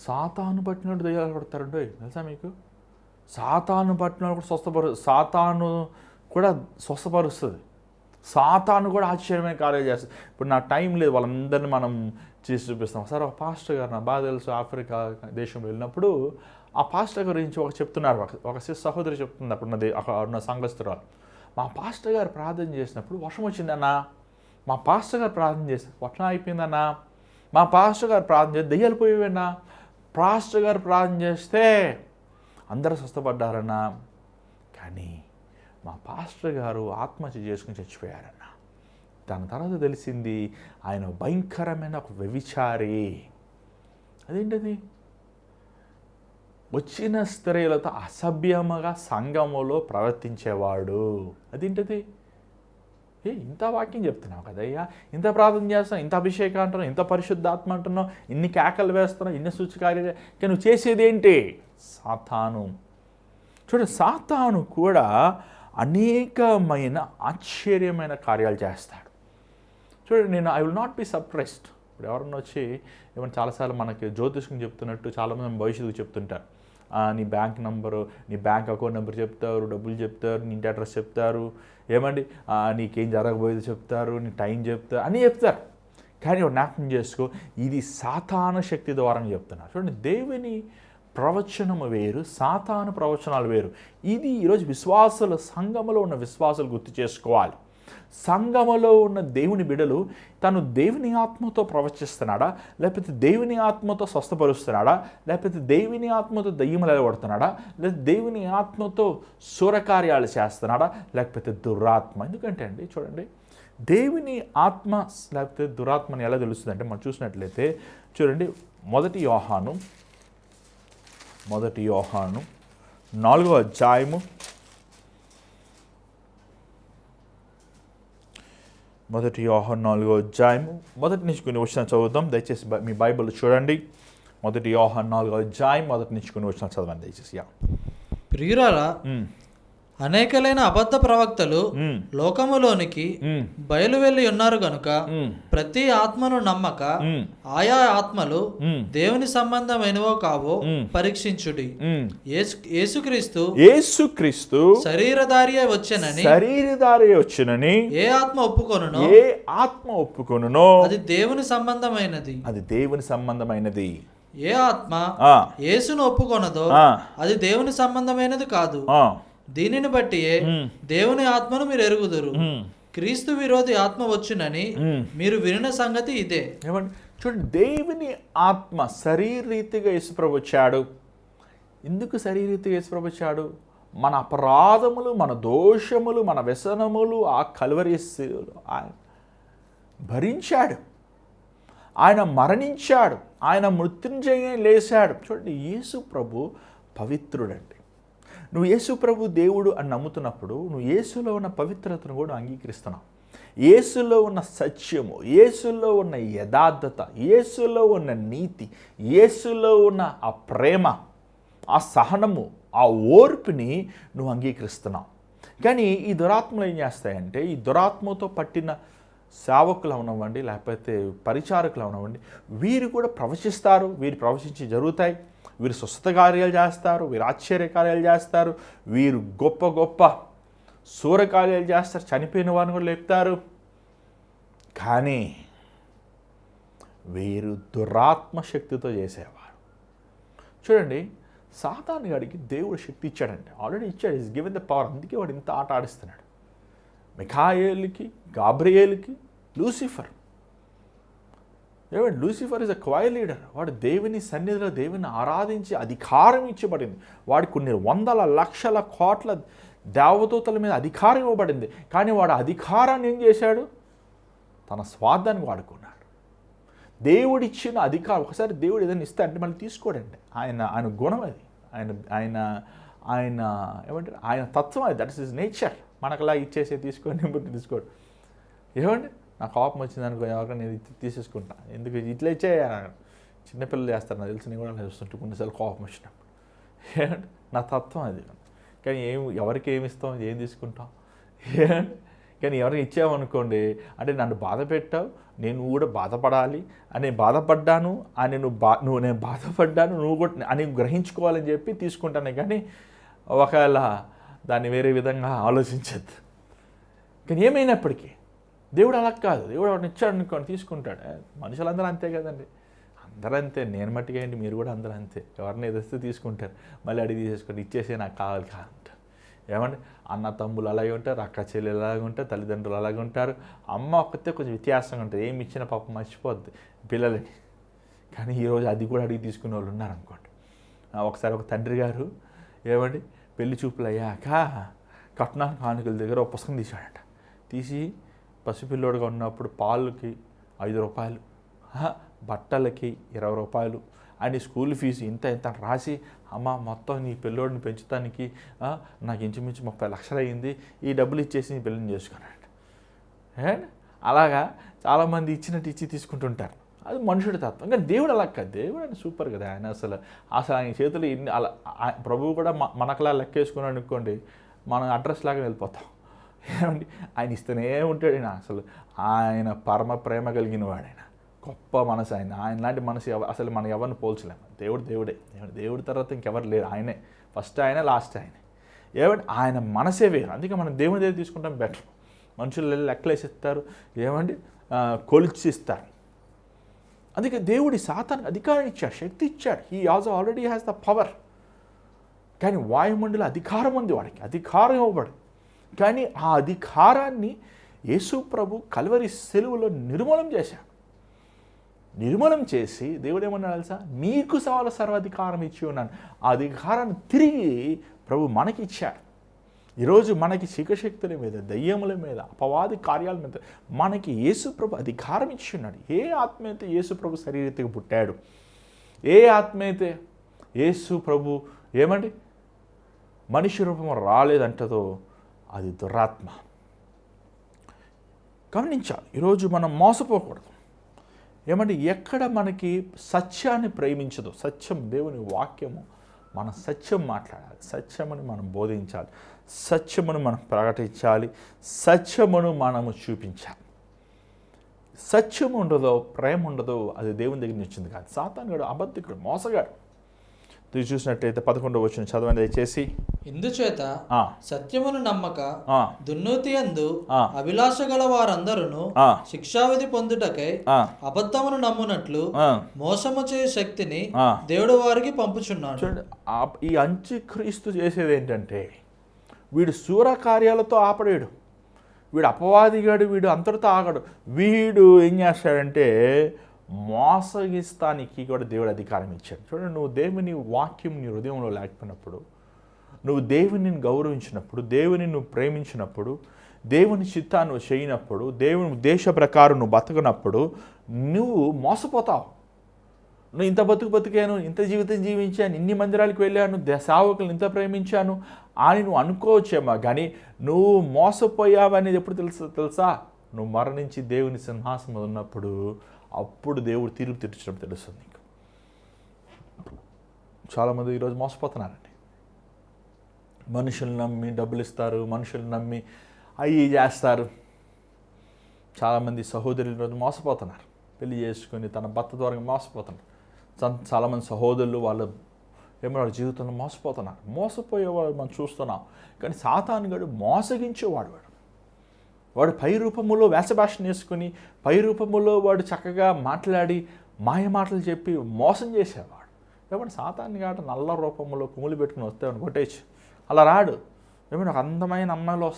సాతాను పట్టినట్టు దయ్యాలు పడతారండి. తెలుసా మీకు? సాతాను పట్టినట్టు కూడా సాతాను కూడా స్వస్థపరుస్తుంది. సాతాను కూడా ఆశ్చర్యమైన కార్యాలు చేస్తుంది. ఇప్పుడు నాకు టైం లేదు వాళ్ళందరినీ మనం చేసి చూపిస్తాం. సార్ ఒక పాస్టర్ గారు నాకు బాగా తెలుసు, ఆఫ్రికా దేశంలో వెళ్ళినప్పుడు ఆ పాస్టర్ గురించి చెప్తున్నారు, ఒక సహోదరి చెప్తుంది, అక్కడ ఉన్న సంఘస్థురాలు. మా పాస్టర్ గారు ప్రార్థన చేసినప్పుడు వర్షం వచ్చిందన్నా, మా పాస్టర్ గారు ప్రార్థన చేస్తే వర్షం అయిపోయిందన్నా, మా పాస్టర్ గారు ప్రార్థన చేస్తే దెయ్యాలు పోయేవన్నా, పాస్టర్ గారు ప్రార్థన చేస్తే అందరూ స్వస్థపడ్డారన్నా, కానీ మా పాస్టర్ గారు ఆత్మహత్య చేసుకుని చచ్చిపోయారన్న. దాని తర్వాత తెలిసింది ఆయన భయంకరమైన ఒక వ్యభిచారి. అదేంటది? వచ్చిన స్త్రీలతో అసభ్యముగా సంఘములో ప్రవర్తించేవాడు. అదేంటది? ఇంత వాక్యం చెప్తున్నావు కదయ్యా, ఇంత ప్రార్థన చేస్తున్నావు, ఇంత అభిషేకం అంటున్నావు, ఇంత పరిశుద్ధాత్మ అంటున్నావు, ఇన్ని కేకలు వేస్తున్నావు, ఇన్ని సూచకార్యాలు, కానీ నువ్వు చేసేది ఏంటి? సాతాను. చూడండి, సాతాను కూడా అనేకమైన ఆశ్చర్యమైన కార్యాలు చేస్తాడు. చూడండి, I will not be surprised. ఇప్పుడు ఎవరన్నా వచ్చి ఏమన్నా చాలాసార్లు మనకి జ్యోతిష్కం చెప్తున్నట్టు చాలామంది భవిష్యత్తుకు చెప్తుంటారు. నీ బ్యాంక్ నెంబరు, నీ బ్యాంక్ అకౌంట్ నెంబర్ చెప్తారు, డబ్బులు చెప్తారు, నీ ఇంటి అడ్రస్ చెప్తారు, ఏమండి నీకేం జరగబోయేది చెప్తారు, నీ టైం చెప్తారు, అన్నీ చెప్తారు. కానీ జ్ఞాపకం చేసుకో, ఇది సాతాను శక్తి ద్వారా చెప్తున్నారు. చూడండి, దేవుని ప్రవచనము వేరు, సాతాను ప్రవచనాలు వేరు. ఇది ఈరోజు విశ్వాసుల సంఘములో ఉన్న విశ్వాసులు గుర్తు చేసుకోవాలి. సంఘములో ఉన్న దేవుని బిడలు తను దేవుని ఆత్మతో ప్రవచిస్తున్నాడా, లేకపోతే దేవుని ఆత్మతో స్వస్థపరుస్తున్నాడా, లేకపోతే దేవుని ఆత్మతో దయ్యములు ఎలగొడుతున్నాడా, లేకపోతే దేవుని ఆత్మతో శూరకార్యాలు చేస్తున్నాడా, లేకపోతే దురాత్మ? ఎందుకంటే అండి చూడండి, దేవుని ఆత్మ లేకపోతే దురాత్మని ఎలా తెలుస్తుందంటే మనం చూసినట్లయితే చూడండి, మొదటి యోహాను 4వ అధ్యాయము, మొదటి యోహాను 4వ అధ్యాయము మొదటి నుంచి కొన్ని వచనాలు చదువుదాం. దయచేసి మీ బైబిల్ చూడండి. మొదటి యోహాను 4వ అధ్యాయం మొదటి నుంచి కొన్ని వచనాలు చదవండి దయచేసి. ప్రియురారా, అనేకలైన అబద్ధ ప్రవక్తలు లోకములోనికి బయలువెళ్ళి ఉన్నారు గనుక ప్రతి ఆత్మను నమ్మక ఆయా ఆత్మలు దేవుని సంబంధమైనవో కావో పరీక్షించుడి. యేసుక్రీస్తు శరీరధారి వచ్చెనని ఏ ఆత్మ ఒప్పుకొనునో అది దేవుని సంబంధమైనది. ఏ ఆత్మ యేసును ఒప్పుకొనదో అది దేవుని సంబంధమైనది కాదు. దీనిని బట్టి దేవుని ఆత్మను మీరు ఎరుగుదురు. క్రీస్తు విరోధి ఆత్మ వచ్చునని మీరు వినిన సంగతి ఇదే. ఏమండి చూడండి, దేవుని ఆత్మ శరీరీతిగా యేసుప్రభు వచ్చాడు. ఎందుకు శరీరీతిగా యేసుప్రభు వచ్చాడు? మన అపరాధములు, మన దోషములు, మన వ్యసనములు ఆ కల్వరి ఆయన భరించాడు. ఆయన మరణించాడు, ఆయన మృత్యుంజయం లేచాడు. చూడండి, యేసుప్రభు పవిత్రుడండి. నువ్వు యేసు ప్రభు దేవుడు అని నమ్ముతున్నప్పుడు నువ్వు యేసులో ఉన్న పవిత్రతను కూడా అంగీకరిస్తున్నావు. యేసులో ఉన్న సత్యము, యేసులో ఉన్న యథార్థత, యేసులో ఉన్న నీతి, యేసులో ఉన్న ఆ ప్రేమ, ఆ సహనము, ఆ ఓర్పుని నువ్వు అంగీకరిస్తున్నావు. కానీ ఈ దురాత్మలు ఏం చేస్తాయంటే, ఈ దురాత్మతో పట్టిన సేవకులు అవనివ్వండి, లేకపోతే పరిచారకులు అవనివ్వండి, వీరు కూడా ప్రవచిస్తారు, వీరు ప్రవచించి జరుగుతాయి. వీరు స్వస్థత కార్యాలు చేస్తారు, వీరు ఆశ్చర్య కార్యాలు చేస్తారు, వీరు గొప్ప గొప్ప శూరకార్యాలు చేస్తారు, చనిపోయిన వారిని కూడా లేపుతారు. కానీ వీరు దురాత్మ శక్తితో చేసేవారు. చూడండి, సాతాను గాడికి దేవుడు శక్తి ఇచ్చాడంటే, ఆల్రెడీ ఇచ్చాడు, ఈజ్ గివెన్ ద పవర్. అందుకే వాడు ఇంత ఆట ఆడిస్తున్నాడు. మిఖాయేలుకి, గాబ్రియేలుకి, లూసిఫర్. ఏమంటే Lucifer is a choir leader. వాడు దేవుని సన్నిధిలో దేవుని ఆరాధించి అధికారం ఇచ్చబడింది. వాడికి కొన్ని వందల లక్షల కోట్ల దేవదూతల మీద అధికారం ఇవ్వబడింది. కానీ వాడు అధికారాన్ని ఏం చేశాడు? తన స్వార్థానికి వాడుకున్నాడు. దేవుడిచ్చిన అధికారం, ఒకసారి దేవుడు ఏదైనా ఇస్తే అంటే మళ్ళీ తీసుకోడండి. ఆయన గుణం అది, ఆయన ఏమంటారు, ఆయన తత్వం అది, దట్ ఇస్ హిస్ నేచర్. మనకలా ఇచ్చేసే తీసుకోడు. ఏమండి, నా కోపం వచ్చిందనుకో, ఎవరికైనా నేను తీసేసుకుంటా. ఎందుకు ఇట్లా ఇచ్చే చిన్నపిల్లలు చేస్తారు, నాకు తెలిసి నేను కూడా చూస్తుంటే కొన్నిసార్లు కోపం వచ్చినప్పుడు. ఏమంటే నా తత్వం అది. కానీ ఎవరికి ఏమి ఇస్తాం, ఏం తీసుకుంటాం? కానీ ఎవరికి ఇచ్చామనుకోండి, అంటే నన్ను బాధ పెట్టావు, నేను కూడా బాధపడాలి అని బాధపడ్డాను అని నేను బాధపడ్డాను, నువ్వు కూడా అని గ్రహించుకోవాలని చెప్పి తీసుకుంటానే. కానీ ఒకవేళ దాన్ని వేరే విధంగా ఆలోచించద్దు. కానీ ఏమైనప్పటికీ దేవుడు అలా కాదు. దేవుడు వాడిని ఇచ్చాడు అనుకోండి, తీసుకుంటాడు. మనుషులందరూ అంతే కదండి, అందరూ అంతే, నేను మట్టిగా ఏంటి, మీరు కూడా అందరూ అంతే. ఎవరిని ఎదిస్తే తీసుకుంటారు, మళ్ళీ అడిగి తీసేసుకుంటారు, ఇచ్చేసే నాకు కావాలి కాదంటారు. ఏమండి, అన్న తమ్ముళ్ళు అలాగే ఉంటారు, అక్క చెల్లెలు అలాగే ఉంటారు, తల్లిదండ్రులు అలాగే ఉంటారు. అమ్మ ఒక్కతే కొంచెం వ్యత్యాసంగా ఉంటుంది, ఏమి ఇచ్చిన పాపం మర్చిపోద్ది పిల్లలని. కానీ ఈరోజు అది కూడా అడిగి తీసుకునే వాళ్ళు ఉన్నారనుకోండి. ఒకసారి ఒక తండ్రి గారు ఏమండి పెళ్లి చూపులు అయ్యాక కట్నాల కానుకల దగ్గర ఒక పుస్తకం తీశాడట. తీసి పసిపిల్లోడుగా ఉన్నప్పుడు పాలకి 5 రూపాయలు, బట్టలకి 20 రూపాయలు, అని స్కూల్ ఫీజు ఇంత ఇంత రాసి, అమ్మ మొత్తం నీ పిల్లోడిని పెంచుతానికి నాకు ఇంచుమించు 30 లక్షలు అయ్యింది, ఈ డబ్బులు ఇచ్చేసి నీ పిల్లని చేసుకున్నాడు. అలాగా చాలామంది ఇచ్చినట్టు ఇచ్చి తీసుకుంటుంటారు. అది మనుషుడి తత్వం. ఇంకా దేవుడు అలా కాదు. దేవుడు అని సూపర్ కదా ఆయన. అసలు ఆయన చేతులు ఇన్ని అలా ప్రభువు కూడా మనకలా లెక్కేసుకున్నాడు అనుకోండి, మనం అడ్రస్ లాగా వెళ్ళిపోతాం. ఏమండి, ఆయన ఇస్తూనే ఉంటాడు. ఆయన అసలు ఆయన పరమ ప్రేమ కలిగిన వాడు, ఆయన గొప్ప మనసు. ఆయన లాంటి మనసు అసలు మనం ఎవరిని పోల్చలేము. దేవుడే. దేవుడి తర్వాత ఇంకెవరు లేరు, ఆయనే ఫస్ట్, ఆయనే లాస్ట్, ఆయనే. ఏమంటే ఆయన మనసే వేరు. అందుకే మనం దేవుని దగ్గర తీసుకుంటాం బెటర్. మనుషులు లెక్కలేసిస్తారు, ఏమండి కొలిచిస్తారు. అందుకే దేవుడి సాతానికి అధికారం ఇచ్చాడు, శక్తి ఇచ్చాడు. He already has the power. కానీ వాయుమండలి అధికారం ఉంది, వాడికి అధికారం ఇవ్వబడి. కానీ ఆ అధికారాన్ని యేసు ప్రభు కల్వరి సెలువులో నిర్మూలన చేశాడు. నిర్మూలన చేసి దేవుడు ఏమన్నాడు తెలుసా, మీకు సర్వాధికారం ఇచ్చి ఉన్నాను. ఆ అధికారాన్ని తిరిగి ప్రభు మనకి ఇచ్చాడు. ఈరోజు మనకి శిఖశక్తుల మీద, దయ్యముల మీద, అపవాది కార్యాల మీద మనకి యేసు ప్రభు అధికారం ఇచ్చి ఉన్నాడు. ఏ ఆత్మ అయితే యేసు ప్రభు శరీరతికి పుట్టాడు, ఏ ఆత్మ అయితే యేసు ప్రభు ఏమండి మనిషి రూపం రాలేదంటదో అది దురాత్మ. గమనించాలి, ఈరోజు మనం మోసపోకూడదు. ఏమంటే ఎక్కడ మనకి సత్యాన్ని ప్రేమించదు, సత్యం దేవుని వాక్యము, మనం సత్యం మాట్లాడాలి, సత్యమును మనం బోధించాలి, సత్యమును మనం ప్రకటించాలి, సత్యమును మనము చూపించాలి. సత్యం ఉండదో, ప్రేమ ఉండదో, అది దేవుని దగ్గర నుంచి వచ్చింది కాదు. సాతానుగాడు అబద్ధికుడు, మోసగాడు. చూసినట్లయితే 11వ వచనం చదవండి దయచేసి. ఇందుచేత సత్యమును నమ్మక దుర్నీతి యందు అభిలాష గల వారందరూ శిక్షావిధి పొందుటకై అబద్ధమును నమ్మునట్లు మోసము చేయు శక్తిని దేవుడు వారికి పంపుచున్నాడు. చూడండి, ఈ అంత్యక్రీస్తు చేసేది ఏంటంటే, వీడు శూర కార్యాలతో ఆపడేడు, వీడు అపవాదిగాడు, వీడు అంతటితో ఆగడు. వీడు ఏం చేస్తాడంటే మోసగిస్తానికి కూడా దేవుడు అధికారం ఇచ్చాడు. చూడండి, నువ్వు దేవుని వాక్యం నీ హృదయంలో లేకపోయినప్పుడు, నువ్వు దేవుని గౌరవించినప్పుడు, దేవుని నువ్వు ప్రేమించినప్పుడు, దేవుని చిత్తాన్ని నువ్వు చేయనప్పుడు, దేవుని ఉద్దేశ ప్రకారం నువ్వు బతకనప్పుడు నువ్వు మోసపోతావు. నువ్వు ఇంత బతికాను, ఇంత జీవితం జీవించాను, ఇన్ని మందిరాలకు వెళ్ళాను, సేవకులను ఇంత ప్రేమించాను అని నువ్వు అనుకోవచ్చేమో, కానీ నువ్వు మోసపోయావనేది ఎప్పుడు తెలుసా? నువ్వు మరణించి దేవుని సింహాసనం ఉన్నప్పుడు, అప్పుడు దేవుడు తీర్పు తీర్చినప్పుడు తెలుస్తుంది నీకు. చాలామంది ఈరోజు మోసపోతున్నారండి. మనుషులు నమ్మి డబ్బులు ఇస్తారు, మనుషులు నమ్మి అవి చేస్తారు. చాలామంది సహోదరులు ఈరోజు మోసపోతున్నారు, పెళ్లి చేసుకొని తన భర్త ద్వారా మోసపోతున్నారు. చాలామంది సహోదరులు వాళ్ళ వాళ్ళ జీవితంలో మోసపోతున్నారు. మోసపోయేవాడు మనం చూస్తున్నాం. కానీ సాతానుగాడు మోసగించేవాడు. వాడు పై రూపములో వేషభాషను వేసుకుని, పై రూపములో వాడు చక్కగా మాట్లాడి మాయ మాటలు చెప్పి మోసం చేసేవాడు. ఏమంటే సాతానుగాడు నల్ల రూపంలో పువ్వులు పెట్టుకుని వస్తాడు, కొట్టేయచ్చు. అలా రాడు. ఏమంటే ఒక అందమైన అమ్మాయిలో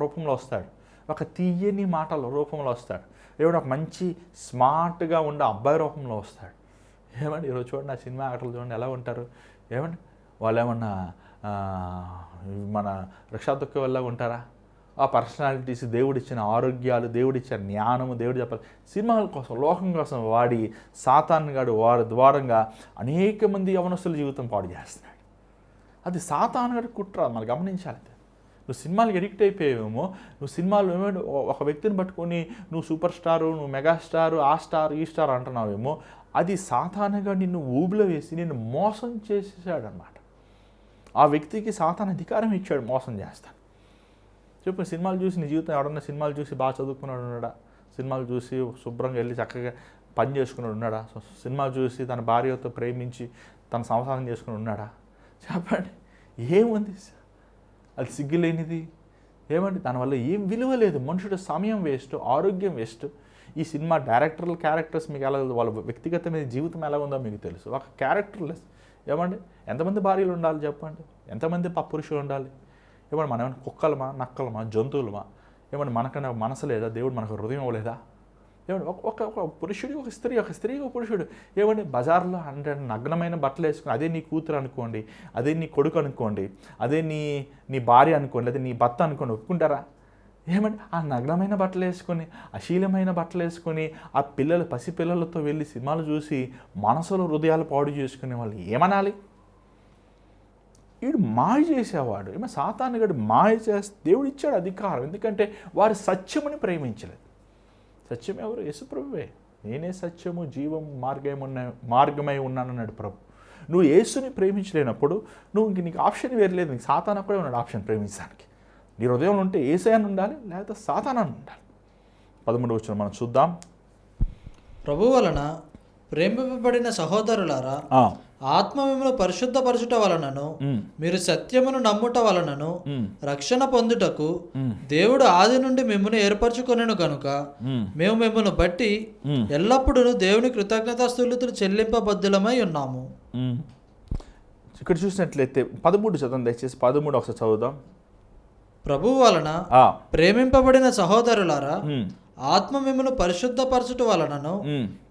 రూపంలో వస్తాడు, ఒక తీయని మాటల రూపంలో వస్తాడు. ఏమంటే ఒక మంచి స్మార్ట్గా ఉండే అబ్బాయి రూపంలో వస్తాడు. ఏమంటే ఈరోజు చూడండి, ఆ సినిమా యాక్టర్లు చూడండి ఎలా ఉంటారు. ఏమంటే వాళ్ళు ఏమన్నా మన రిక్షా తొక్కే వల్ల ఉంటారా? ఆ పర్సనాలిటీస్, దేవుడిచ్చిన ఆరోగ్యాలు, దేవుడిచ్చిన జ్ఞానము, దేవుడు చెప్పాలి సినిమాల కోసం, లోకం కోసం వాడి సాతానుగాడు వారి ద్వారంగా అనేక మంది యవనస్తుల జీవితం పాడు చేస్తున్నాడు. అది సాతానుగాడు కుట్ర, మనం గమనించాలి. నువ్వు సినిమాలకు ఎడిక్ట్ అయిపోయావేమో, నువ్వు సినిమాలు ఏమో ఒక వ్యక్తిని పట్టుకొని నువ్వు సూపర్ స్టారు, నువ్వు మెగాస్టారు, ఆ స్టార్ ఈ స్టార్ అంటున్నావేమో, అది సాతానుగా నిన్ను ఊబిలో వేసి నిన్ను మోసం చేసేసాడనమాట. ఆ వ్యక్తికి సాతాను అధికారం ఇచ్చాడు మోసం చేస్తాను. చెప్పు, సినిమాలు చూసి నీ జీవితం ఎవడన్నా సినిమాలు చూసి బాగా చదువుకున్నాడు ఉన్నాడా? సినిమాలు చూసి శుభ్రంగా వెళ్ళి చక్కగా పని చేసుకున్నాడు ఉన్నాడా? సినిమాలు చూసి తన భార్యతో ప్రేమించి తన సంసారం చేసుకుని ఉన్నాడా? చెప్పండి, ఏముంది? అది సిగ్గులేనిది. ఏమండి, దానివల్ల ఏం విలువ లేదు. మనుషుడు సమయం వేస్ట్, ఆరోగ్యం వేస్ట్. ఈ సినిమా డైరెక్టర్ల క్యారెక్టర్స్ మీకు ఎలా వాళ్ళ వ్యక్తిగతమైన జీవితం ఎలా ఉందో మీకు తెలుసు. ఒక క్యారెక్టర్లెస్ ఏమండి, ఎంతమంది భార్యలు ఉండాలి చెప్పండి, ఎంతమంది పురుషులు ఉండాలి? ఏమంటే మనం ఏమైనా కుక్కలమా, నక్కలమా, జంతువులమా? ఏమంటే మనకన్నా మనసు లేదా? దేవుడు మనకు హృదయం ఇవ్వలేదా? ఏమంటే ఒక పురుషుడు ఒక స్త్రీ, ఒక స్త్రీ ఒక పురుషుడు. ఏమంటే బజార్లో అంటే నగ్నమైన బట్టలు వేసుకుని, అదే నీ కూతురు అనుకోండి, అదే నీ కొడుకు అనుకోండి, అదే నీ భార్య అనుకోండి, అదే నీ భర్త అనుకోండి, ఒప్పుకుంటారా? ఏమంటే ఆ నగ్నమైన బట్టలు వేసుకొని, అశీలమైన బట్టలు వేసుకొని, ఆ పసిపిల్లలతో వెళ్ళి సినిమాలు చూసి మనసులో హృదయాలు పాడు చేసుకునే వాళ్ళు ఏమనాలి? వీడు మాయ చేసేవాడు, ఏమో సాతానుగాడు మాయ చేస్తే దేవుడు ఇచ్చాడు అధికారం. ఎందుకంటే వారు సత్యముని ప్రేమించలేదు. సత్యం ఎవరు? యేసుప్రభువే. నేనే సత్యము జీవం మార్గమై ఉన్నానన్నాడు ప్రభు. నువ్వు యేసుని ప్రేమించలేనప్పుడు నీకు ఆప్షన్ వేరు లేదు. నీకు సాతాను కూడా ఉన్నాడు ఆప్షన్ ప్రేమించడానికి. నీ హృదయంలో ఉంటే యేసయ్యని ఉండాలి, లేకపోతే సాతానాన్ని ఉండాలి. 13వ వచనం మనం చూద్దాం. ప్రభు వలన ప్రేమింపబడిన సహోదరులారా, ఆత్మ మిమ్మల్ని పరిశుద్ధపరచుట వలనను మీరు సత్యమును నమ్ముట వలనను రక్షణ పొందుటకు దేవుడు ఆది నుండి మిమ్మల్ని ఏర్పరచుకొనెను కనుక మేము మిమ్మల్ని బట్టి ఎల్లప్పుడూ దేవుని కృతజ్ఞతాస్తుతులు చెల్లింపబద్ధులమై ఉన్నాము. ఇక్కడ చూసినట్లయితే 13 చదవండి దయచేసి. 13 ఒకసారి చదువుదాం. ప్రభు వలన ప్రేమింపబడిన సహోదరులారా, ఆత్మ మిమ్మల్ని పరిశుద్ధపరచుట వలనను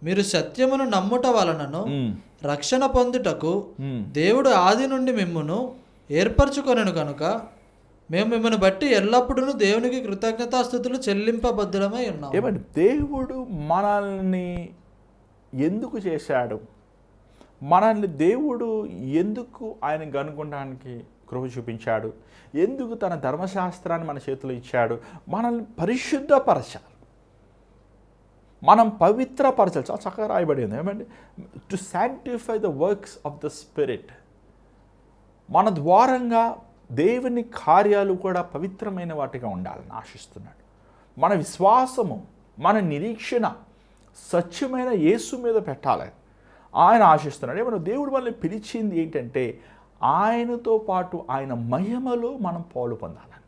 మీరు సత్యమును నమ్ముట వలనను రక్షణ పొందుటకు దేవుడు ఆది నుండి మిమ్మును ఏర్పరచుకొనెను కనుక మేము మిమ్మల్ని బట్టి ఎల్లప్పుడూ దేవునికి కృతజ్ఞతాస్తుతులు చెల్లింపబద్ధులమై ఉన్నాము. ఏమంటే దేవుడు మనల్ని ఎందుకు చేశాడు? మనల్ని దేవుడు ఎందుకు ఆయన కనుగొనడానికి కృప చూపించాడు? ఎందుకు తన ధర్మశాస్త్రాన్ని మన చేతిలో ఇచ్చాడు? మనల్ని పరిశుద్ధపరచాలి, మనం పవిత్రపరచాలి. చాలా చక్కగా రాయబడింది ఏమండి, to sanctify the works of the spirit. మన ద్వారంగా దేవుని కార్యాలు కూడా పవిత్రమైన వాటిగా ఉండాలని ఆశిస్తున్నాడు. మన విశ్వాసము, మన నిరీక్షణ సత్యమైన యేసు మీద పెట్టాలని ఆయన ఆశిస్తున్నాడు. ఏమన్నా దేవుడు మనల్ని పిలిచింది ఏంటంటే ఆయనతో పాటు ఆయన మహిమలో మనం పాలు పొందాలని.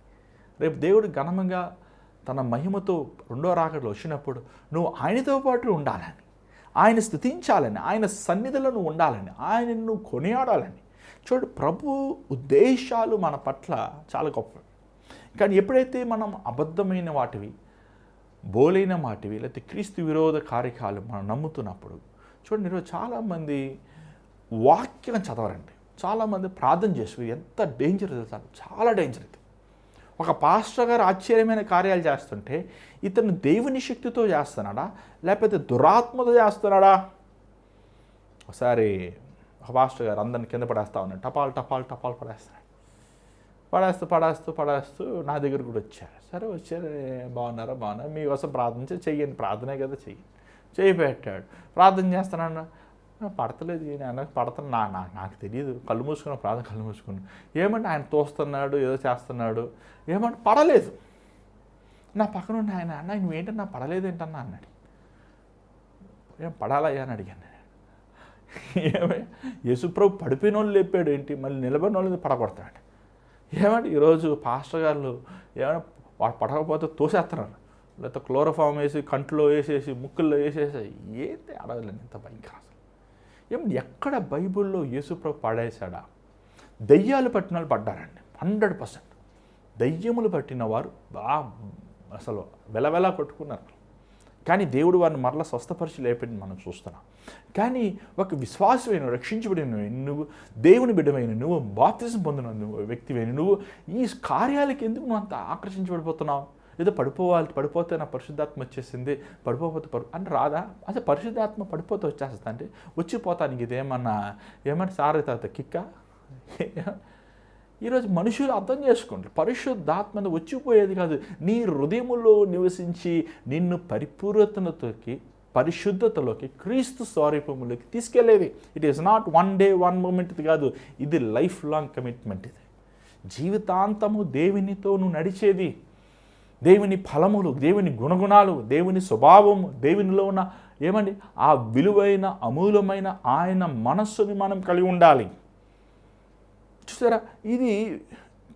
రేపు దేవుడు ఘనంగా తన మహిమతో రెండో రాకడలో వచ్చినప్పుడు నువ్వు ఆయనతో పాటు ఉండాలని, ఆయన స్తుతించాలని, ఆయన సన్నిధిలో నువ్వు ఉండాలని, ఆయనను నువ్వు కొనియాడాలని. చూడు, ప్రభు ఉద్దేశాలు మన పట్ల చాలా గొప్పవి. కానీ ఎప్పుడైతే మనం అబద్ధమైన వాటివి, బోలైన వాటివి, లేకపోతే క్రీస్తు విరోధ కార్యక్రమాలు మనం నమ్ముతున్నప్పుడు, చూడండి ఈరోజు చాలామంది వాక్యం చదవరండి, చాలామంది ప్రార్థన చేసుకుని. ఎంత డేంజర్ తెలుసా? చాలా డేంజర్ ఇది. ఒక పాస్టర్ గారు ఆశ్చర్యమైన కార్యాలు చేస్తుంటే ఇతను దేవుని శక్తితో చేస్తున్నాడా లేకపోతే దురాత్మతో చేస్తున్నాడా? ఒకసారి ఒక పాస్టర్ గారు అందరిని కింద పడేస్తా ఉన్నాడు, టపాల్ టపాల్ టపాల్ పడేస్తున్నాడు. పడేస్తూ నా దగ్గర కూడా వచ్చారు. సరే వచ్చారు, బాగున్నారు, మీకోసం ప్రార్థన చెయ్యండి, ప్రార్థనే కదా చెయ్యి పెట్టాడు. ప్రార్థన చేస్తున్నాను, పడతలేదు, నాకు పడతాను, నాకు తెలియదు, కళ్ళు మూసుకుని ఏమంటే ఆయన తోస్తున్నాడు, ఏదో చేస్తున్నాడు, ఏమంటే పడలేదు. నా పక్కన ఉన్న ఆయన, అన్న నువ్వేంటన్నా పడలేదు ఏంటన్నా అన్నాడు. ఏం పడాలయ్యా అని అడిగాను. ఏమే యేసుప్రభు పడిపోయిన వాళ్ళు లేపాడు ఏంటి, మళ్ళీ నిలబడిన వాళ్ళని పడగొడతాడు. ఏమంటే ఈరోజు పాస్టర్ గారు ఏమైనా వాడు పడకపోతే తోసేస్తున్నారు, లేకపోతే క్లోరోఫామ్ వేసి కంట్లో వేసేసి ముక్కుల్లో వేసేసి, ఏంటి అడగలేను, ఇంత భయంకర. ఏమంటే ఎక్కడ బైబిల్లో యేసుప్రభు పడేశాడా? దయ్యాలు పట్టిన వాళ్ళు పడ్డారండి, 100%. దయ్యములు పట్టిన వారు అసలు వెలవెలా కొట్టుకున్నారు. కానీ దేవుడు వారిని మరలా స్వస్థపరిచి లేపని మనం చూస్తున్నాం. కానీ ఒక విశ్వాసమైన, రక్షించబడిన నువ్వు, దేవుని బిడ్డమైన నువ్వు, బాప్తిజం పొందిన నువ్వు వ్యక్తివైన నువ్వు, ఈ కార్యాలకి ఎందుకు నువ్వు అంత ఆకర్షించబడిపోతున్నావు? ఏదో పడిపోతే నా పరిశుద్ధాత్మ వచ్చేసింది, పడిపోతే అంటే రాదా? అసలు పరిశుద్ధాత్మ పడిపోతే వచ్చేస్తా అంటే వచ్చిపోతానికి ఇదేమన్నా సారే తర్వాత కిక్క? ఈరోజు మనుషులు అర్థం చేసుకుంటారు, పరిశుద్ధాత్మను వచ్చిపోయేది కాదు, నీ హృదయములో నివసించి నిన్ను పరిశుద్ధతలోకి క్రీస్తు స్వరూపములోకి తీసుకెళ్ళేది. It is not 1 day 1 moment ఇది కాదు, ఇది లైఫ్ లాంగ్ కమిట్మెంట్. ఇది జీవితాంతము దేవునితో నువ్వు నడిచేది. దేవుని ఫలములు, దేవుని గుణగుణాలు, దేవుని స్వభావము, దేవునిలో ఉన్న ఆ విలువైన అమూల్యమైన ఆయన మనస్సుని మనం కలిగి ఉండాలి. చూసారా, ఇది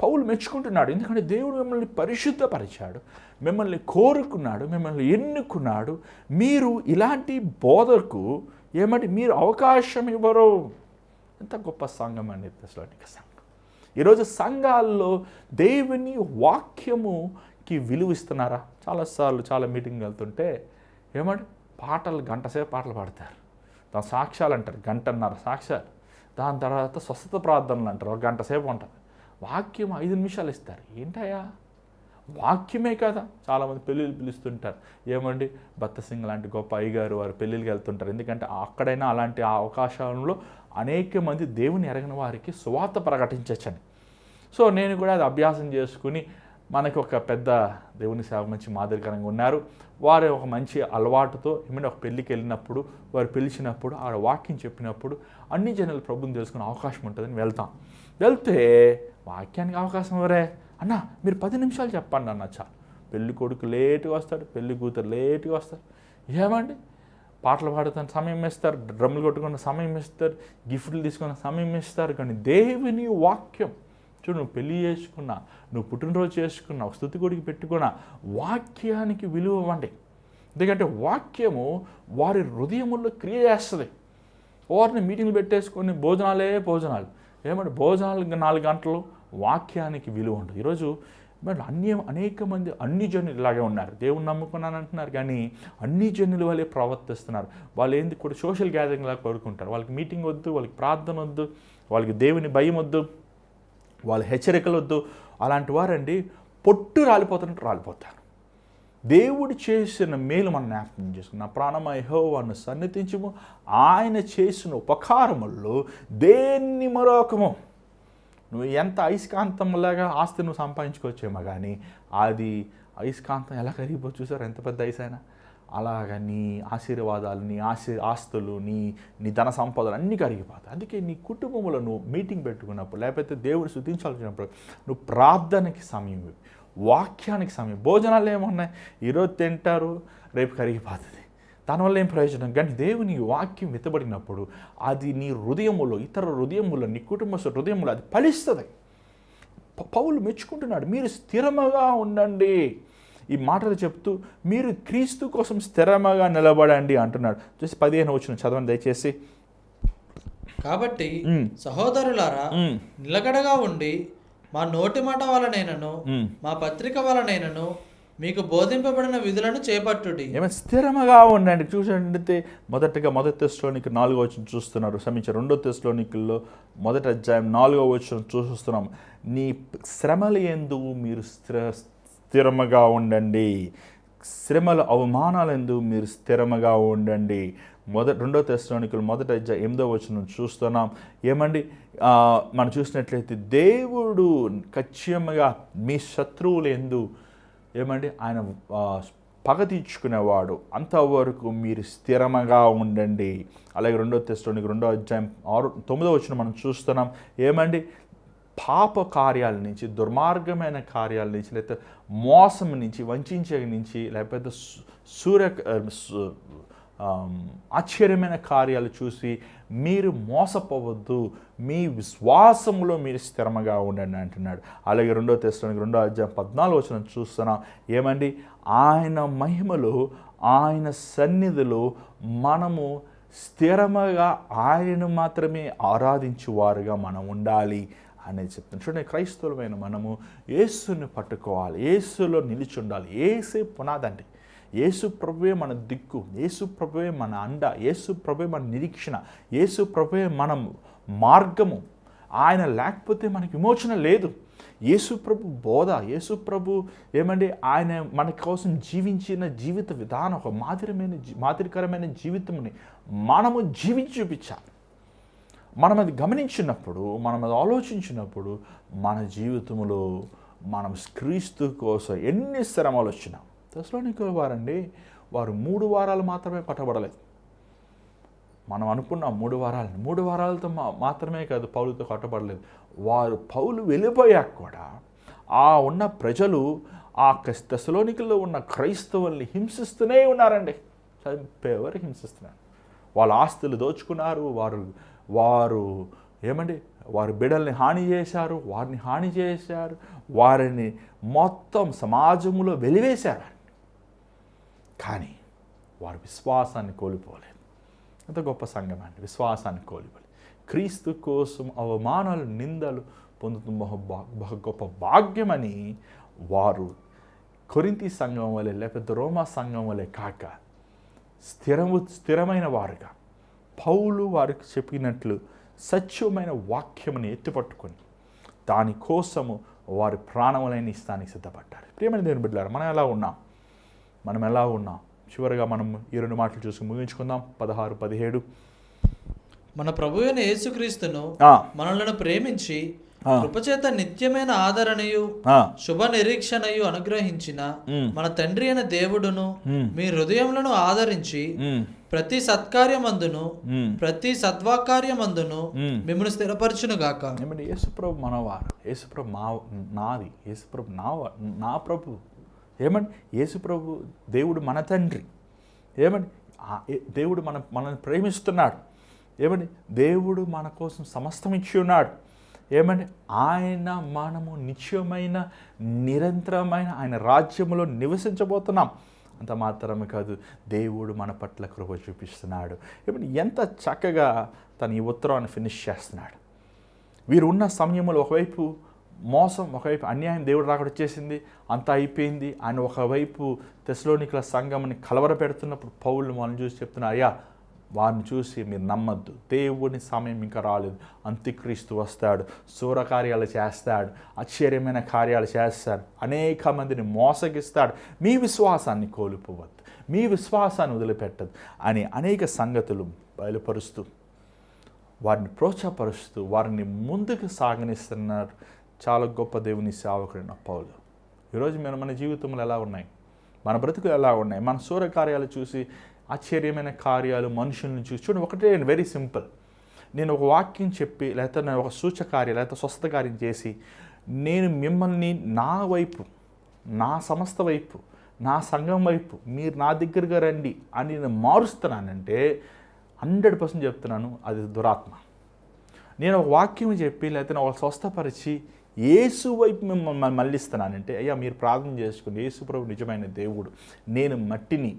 పౌలు మెచ్చుకుంటున్నాడు. ఎందుకంటే దేవుడు మిమ్మల్ని పరిశుద్ధపరిచాడు, మిమ్మల్ని కోరుకున్నాడు, మిమ్మల్ని ఎన్నుకున్నాడు. మీరు ఇలాంటి బోధకు మీరు అవకాశం ఇవ్వరు. ఎంత గొప్ప సంఘం అండి తెస్సలోనిక సంఘం. ఈరోజు సంఘాల్లో దేవుని వాక్యముకి విలువ ఇస్తున్నారా? చాలాసార్లు చాలా మీటింగ్ వెళ్తుంటే పాటలు గంటసేపు పాటలు పాడతారు, దాని సాక్ష్యాలు అంటారు, గంటన్నర సాక్ష్యాలు, దాని తర్వాత స్వస్థత ప్రార్థనలు అంటారు, ఒక గంట సేపు ఉంటుంది. వాక్యం 5 నిమిషాలు ఇస్తారు. ఏంటయ్యా వాక్యమే కదా. చాలామంది పెళ్ళిళ్ళు పిలుస్తుంటారు. భక్త సింగ్ లాంటి గొప్ప అయ్యగారు వారు పెళ్ళిళ్ళకి వెళ్తుంటారు. ఎందుకంటే అక్కడైనా అలాంటి ఆ అవకాశాలలో అనేక మంది దేవుని ఎరగిన వారికి సువార్త ప్రకటించచ్చని. సో నేను కూడా అది అభ్యాసం చేసుకుని, మనకి ఒక పెద్ద దేవుని సేవ మంచి మాదిరికరంగా ఉన్నారు. వారు ఒక మంచి అలవాటుతో ఒక పెళ్ళికి వెళ్ళినప్పుడు, వారు పిలిచినప్పుడు, ఆ వాక్యం చెప్పినప్పుడు అన్ని జనాలు ప్రభుని తెలుసుకునే అవకాశం ఉంటుందని వెళ్తే వాక్యానికి అవకాశం ఎవరే అన్న, మీరు 10 నిమిషాలు చెప్పండి అన్న చాలు. పెళ్లి కొడుకు లేటుగా వస్తాడు, పెళ్లి కూతురు లేటుగా వస్తారు. పాటలు పాడుతున్న సమయం ఇస్తారు, డ్రమ్ములు కొట్టుకున్న సమయం ఇస్తారు, గిఫ్ట్లు తీసుకున్న సమయం ఇస్తారు. కానీ దేవుని వాక్యం చూడు, నువ్వు పెళ్ళి చేసుకున్నా, నువ్వు పుట్టినరోజు చేసుకున్నా, స్తుతి కొడికి పెట్టుకున్నా, వాక్యానికి విలువ ఇవ్వండి. ఎందుకంటే వాక్యము వారి హృదయముల్లో క్రియ చేస్తుంది. వారిని మీటింగ్లు పెట్టేసుకొని భోజనాలు భోజనాలు 4 గంటలు, వాక్యానికి విలువ ఉండదు. ఈరోజు అనేక మంది అన్ని జనులు ఇలాగే ఉన్నారు. దేవుని నమ్ముకున్నాను అంటున్నారు, కానీ అన్ని జనుల వల్లే ప్రవర్తిస్తున్నారు. వాళ్ళు కూడా సోషల్ గ్యాదరింగ్ లాగా కోరుకుంటారు. వాళ్ళకి మీటింగ్ వద్దు, వాళ్ళకి ప్రార్థన వద్దు, వాళ్ళకి దేవుని భయం వద్దు, వాళ్ళ హెచ్చరికలు వద్దు. అలాంటి వారండి పొట్టు రాలిపోతారు. దేవుడు చేసిన మేలు మనం జ్ఞాపకం చేసుకుని, నా ప్రాణమా యెహోవాను సన్నిధించుము, ఆయన చేసిన ఉపకారముల్లో దేన్ని మరొకము. నువ్వు ఎంత అయస్కాంతంలాగా ఆస్తి నువ్వు సంపాదించుకోవచ్చేమో, కానీ అది అయస్కాంతం ఎలా కరిగిపోవచ్చు చూసారు, ఎంత పెద్ద ఐస్ అయినా. అలాగా నీ ఆశీర్వాదాలు, నీ ఆస్తులు, నీ ధన సంపదలు అన్నీ కరిగిపోతాయి. అందుకే నీ కుటుంబంలో నువ్వు మీటింగ్ పెట్టుకున్నప్పుడు, లేకపోతే దేవుడు స్తుతించాల్సినప్పుడు నువ్వు ప్రార్థనకి సమయం, వాక్యానికి సమయం. భోజనాలు ఏమున్నాయి, ఈరోజు తింటారు, రేపు కరిగిపోతుంది, దానివల్ల ఏం ప్రయోజనం. కానీ దేవుని వాక్యం విత్తబడినప్పుడు అది నీ హృదయములో, ఇతర హృదయములో, నీ కుటుంబ హృదయములో అది ఫలిస్తుంది. పౌలు మెచ్చుకుంటున్నాడు, మీరు స్థిరముగా ఉండండి. ఈ మాటలు చెప్తూ మీరు క్రీస్తు కోసం స్థిరముగా నిలబడండి అంటున్నాడు. చూసి 15 వచనం చదవండి దయచేసి. కాబట్టి సహోదరులారా, నిలకడగా ఉండి మా నోటి మాట వలనైనను మా పత్రిక వలనైనను మీకు బోధింపబడిన విధులను చేపట్టుడి. స్థిరముగా ఉండండి. చూసండి, మొదటిగా 1 తెస్సలోనిక 4వ వచనం చూస్తున్నారు. క్షమించారు, 2 తెస్సలోనికల్లో 1వ అధ్యాయం 4వ వచనం చూస్తున్నాం. నీ శ్రమల యందు మీరు స్థిరముగా ఉండండి, శ్రమల అవమానాలందు మీరు స్థిరముగా ఉండండి. 2 తెస్సలోనికలు 1వ అధ్యాయం 8వ వచనం చూస్తున్నాం. మనం చూసినట్లయితే దేవుడు ఖచ్చితంగా మీ శత్రువులు ఎందు ఆయన పగ తీర్చుకునేవాడు, అంతవరకు మీరు స్థిరముగా ఉండండి. అలాగే 2 తెస్సలోనిక 2వ అధ్యాయం 9వ వచనం మనం చూస్తున్నాం. పాప కార్యాల నుంచి, దుర్మార్గమైన కార్యాల నుంచి, లేకపోతే మోసం నుంచి, వంచే నుంచి, లేకపోతే ఆశ్చర్యమైన కార్యాలు చూసి మీరు మోసపోవద్దు, మీ విశ్వాసములో మీరు స్థిరముగా ఉండండి అంటున్నాడు. అలాగే 2 తెస్సలోనిక 2వ అధ్యాయం 14వ వచనం చూస్తున్నాం. ఆయన మహిమలో, ఆయన సన్నిధిలో మనము స్థిరముగా ఆయనను మాత్రమే ఆరాధించువారుగా మనం ఉండాలి అనేది చెప్తాను. చూడండి, క్రైస్తవులమైన మనము యేసుని పట్టుకోవాలి, యేసులో నిలిచి ఉండాలి. యేసే పునాదండి. యేసు ప్రభువే మన దిక్కు, యేసు ప్రభువే మన అండ, యేసు ప్రభువే మన నిరీక్షణ, యేసు ప్రభువే మన మార్గము. ఆయన లేకపోతే మనకి విమోచన లేదు. యేసు ప్రభు బోధ, యేసు ప్రభు ఆయన మన కోసం జీవించిన జీవిత విధానం, ఒక మాదిరికరమైన జీవితంని మనము జీవించి చూపించాలి. మనం అది గమనించినప్పుడు, మనం అది ఆలోచించినప్పుడు, మన జీవితంలో మనం క్రీస్తు కోసం ఎన్ని శ్రమలు వచ్చినా, తెస్సలోనికల వారండి, వారు 3 వారాలు మాత్రమే పట్టబడలేదు. మనం అనుకున్నాం 3 వారాలతో మాత్రమే కాదు పౌలుతో కట్టబడలేదు. పౌలు వెళ్ళిపోయాక కూడా ఉన్న ప్రజలు ఆ తెస్సలోనికల్లో ఉన్న క్రైస్తవుల్ని హింసిస్తూనే ఉన్నారండి. చంపేవారు హింసిస్తున్నారు. వాళ్ళ ఆస్తులు దోచుకున్నారు, వారు వారి బిడ్డల్ని హాని చేశారు, వారిని హాని చేశారు, వారిని మొత్తం సమాజంలో వెలివేశారు. కానీ వారు విశ్వాసాన్ని కోల్పోలేదు. ఎంత గొప్ప సంఘం అండి, విశ్వాసాన్ని కోల్పోలేదు. క్రీస్తు కోసం అవమానాలు, నిందలు పొందుతున్న బహు గొప్ప భాగ్యమని వారు కొరింథీ సంఘం వలె లేకపోతే రోమా సంఘం వలె కాక స్థిరమైన వారుగా పౌలు వారికి చెప్పినట్లు సత్యమైన వాక్యముని ఎత్తుపట్టుకొని దానికోసము వారి ప్రాణములైన ఇస్తానికి సిద్ధపడ్డారు. ప్రియమైన దేవుని బిడ్డలారా, మనం ఎలా ఉన్నాం? చివరిగా మనం ఈ 2 మాటలు చూసుకుని ముగించుకుందాం. 16, 17. మన ప్రభు అయిన యేసుక్రీస్తును మనలను ప్రేమించి కృపచేత నిత్యమైన ఆదరణయు శుభ నిరీక్షణయు అనుగ్రహించిన మన తండ్రి అయిన దేవుడును మీ హృదయములను ఆదరించి ప్రతి సత్కార్యమందును ప్రతి సద్వాకార్యమందును మిమ్మల్ని స్థిరపరచును గాక. ఏమంటే యేసుప్రభు మనవారు, యేసుప్రభు నాది, యేసుప్రభు నా ప్రభు. ఏమంటే యేసుప్రభు దేవుడు మన తండ్రి. ఏమంటే దేవుడు మనల్ని ప్రేమిస్తున్నాడు. ఏమంటే దేవుడు మన కోసం సమస్తం ఇచ్చి ఉన్నాడు. ఏమంటే మనము నిత్యమైన నిరంతరమైన ఆయన రాజ్యములో నివసించబోతున్నాం. అంత మాత్రమే కాదు, దేవుడు మన పట్ల కృప చూపిస్తున్నాడు. ఏమంటే ఎంత చక్కగా తన ఈ ఉత్తరాన్ని ఫినిష్ చేస్తున్నాడు. వీరు ఉన్న సమయంలో ఒకవైపు మోసం, ఒకవైపు అన్యాయం, దేవుడు రాకడ వచ్చేసింది, అంతా అయిపోయింది. ఆయన ఒకవైపు తెస్సలోనికల సంఘంని కలవరపెడుతున్నప్పుడు పౌలు వాళ్ళని చూసి చెప్తున్నారు, అయ్యా వారిని చూసి మీరు నమ్మద్దు, దేవుని సమయం ఇంకా రాలేదు, అంత్యక్రీస్తు వస్తాడు, శూరకార్యాలు చేస్తాడు, ఆశ్చర్యమైన కార్యాలు చేస్తాడు, అనేక మందిని మోసగిస్తాడు, మీ విశ్వాసాన్ని కోల్పోవద్దు, మీ విశ్వాసాన్ని వదిలిపెట్టద్దు అని అనేక సంగతులు బయలుపరుస్తూ వారిని ప్రోత్సాహపరుస్తూ వారిని ముందుకు సాగనిస్తున్నారు. చాలా గొప్ప దేవుని సేవకుడైన పౌలు. ఈరోజు మన జీవితంలో ఎలా ఉన్నాయి, మన బ్రతుకులు ఎలా ఉన్నాయి? మన శూరకార్యాలు చూసి, ఆశ్చర్యమైన కార్యాలు, మనుషులను చూసి చూడండి. ఒకటే వెరీ సింపుల్. నేను ఒక వాక్యం చెప్పి లేకపోతే నేను ఒక సూచకార్యం లేకపోతే స్వస్థ కార్యం చేసి నేను మిమ్మల్ని నా వైపు, నా సంస్థ వైపు, నా సంఘం వైపు మీరు నా దగ్గరగా రండి అని నేను మారుస్తున్నానంటే 100% చెప్తున్నాను, అది దురాత్మ. నేను ఒక వాక్యం చెప్పి లేకపోతే ఒక స్వస్థపరిచి యేసు వైపు మిమ్మల్ని మళ్ళిస్తున్నానంటే, అయ్యా మీరు ప్రార్థన చేసుకుని, యేసు ప్రభు నిజమైన దేవుడు, నేను మట్టిని,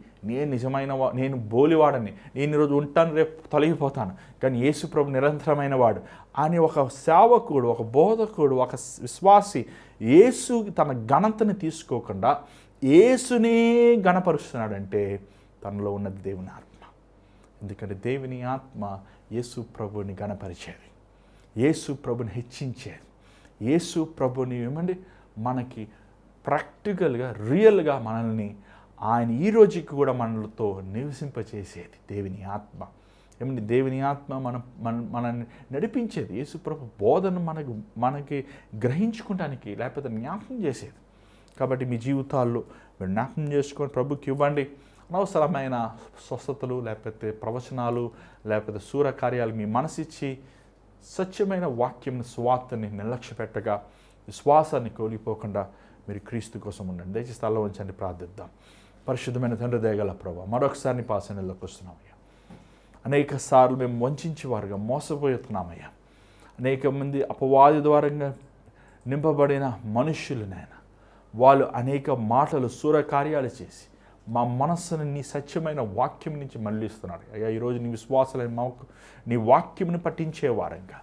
నేను బోలివాడని, నేను ఈరోజు ఉంటాను, రేపు తొలగిపోతాను, కానీ యేసు ప్రభు నిరంతరమైన వాడు అని ఒక సేవకుడు, ఒక బోధకుడు, ఒక విశ్వాసి యేసు తన ఘనతని తీసుకోకుండా యేసునే ఘనపరుస్తున్నాడంటే తనలో ఉన్నది దేవుని ఆత్మ. ఎందుకంటే దేవుని ఆత్మ యేసు ప్రభుని ఘనపరిచేది, యేసు ప్రభుని హెచ్చించేది, యేసు ప్రభుని ఏమండి మనకి ప్రాక్టికల్గా, రియల్గా మనల్ని ఆయన ఈ రోజుకి కూడా మనలతో నివసింపచేసేది దేవుని ఆత్మ. ఏమంటే దేవుని ఆత్మ మనల్ని నడిపించేది, యేసు ప్రభు బోధన మనకి గ్రహించుకోవడానికి లేకపోతే జ్ఞాపకం చేసేది. కాబట్టి మీ జీవితాల్లో మీరు జ్ఞాపకం చేసుకొని ప్రభుకి ఇవ్వండి. అనవసరమైన స్వస్థతలు లేకపోతే ప్రవచనాలు లేకపోతే శూరకార్యాలు మీ మనసిచ్చి సత్యమైన వాక్యం స్వార్థని నిర్లక్ష్య పెట్టగా విశ్వాసాన్ని కోల్పోకుండా మీరు క్రీస్తు కోసం ఉండండి. దయచేసి స్థలంలో ఉంచండి, ప్రార్థిద్దాం. పరిశుద్ధమైన తండ్రి దయగల ప్రభావ, మరొకసారి నీ పాసనలోకి వస్తున్నామయ్యా. అనేక సార్లు మేము వంచి వారుగా మోసపోతున్నామయ్యా. అనేక మంది అపవాది ద్వారంగా నింపబడిన మనుష్యులనైనా వాళ్ళు అనేక మాటలు, శూరకార్యాలు చేసి మా మనస్సును నీ సత్యమైన వాక్యం నుంచి మళ్ళిస్తున్నారు. అయ్యా ఈరోజు నీ విశ్వాసాలైన మాకు నీ వాక్యమును పట్టించే వారంగా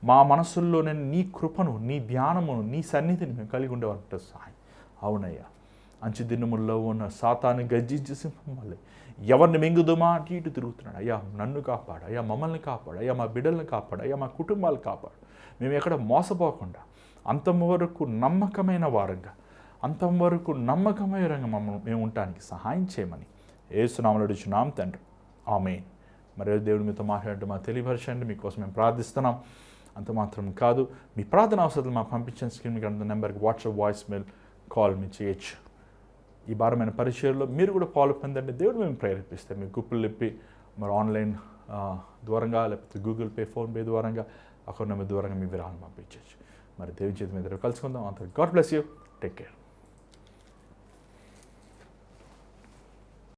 మా మనసుల్లోనే నీ కృపను, నీ ధ్యానమును, నీ సన్నిధిని మేము కలిగి ఉండేవారంటే సహాయం. అవునయ్యా, అంచు దినముల్లో ఉన్న సాతాను గర్జించి సింహం వల్లే ఎవరిని మింగుదుమా అటు ఇటు తిరుగుతున్నాడు. అయ్యా నన్ను కాపాడు, అయ్యా మమ్మల్ని కాపాడు, అయ్యా మా బిడ్డలను కాపాడు, అయ్యా మా కుటుంబాలు కాపాడు. మేము ఎక్కడ మోసపోకుండా అంతవరకు నమ్మకమైన వారంగా, అంతవరకు నమ్మకమైన రంగం మేము ఉండటానికి సహాయం చేయమని యేసునామములో అడుగుచున్నాం తండ్రి, ఆమేన్. మరి దేవుడు మీతో మాట్లాడటం మాకు తెలియపరచండి, మీకోసం మేము ప్రార్థిస్తున్నాం. అంత మాత్రం కాదు, మీ ప్రార్థన అవసరాలు మాకు పంపించిన స్క్రీన్ మీకు అంత నెంబర్కి WhatsApp, voice mail, call me చేయొచ్చు. ఈ భారమైన పరిచయంలో మీరు కూడా పాలు పొందండి. దేవుడు మేము ప్రేరేపిస్తే మీ గుప్పులు ఇప్పి మరి ఆన్లైన్ ద్వారంగా లేకపోతే గూగుల్ పే, ఫోన్పే ద్వారంగా, అకౌంట్ నెంబర్ ద్వారంగా మీ విరాళం పంపించవచ్చు. మరి దేవుని చేతి మీద కలుసుకుందాం. అంత God bless you, take care.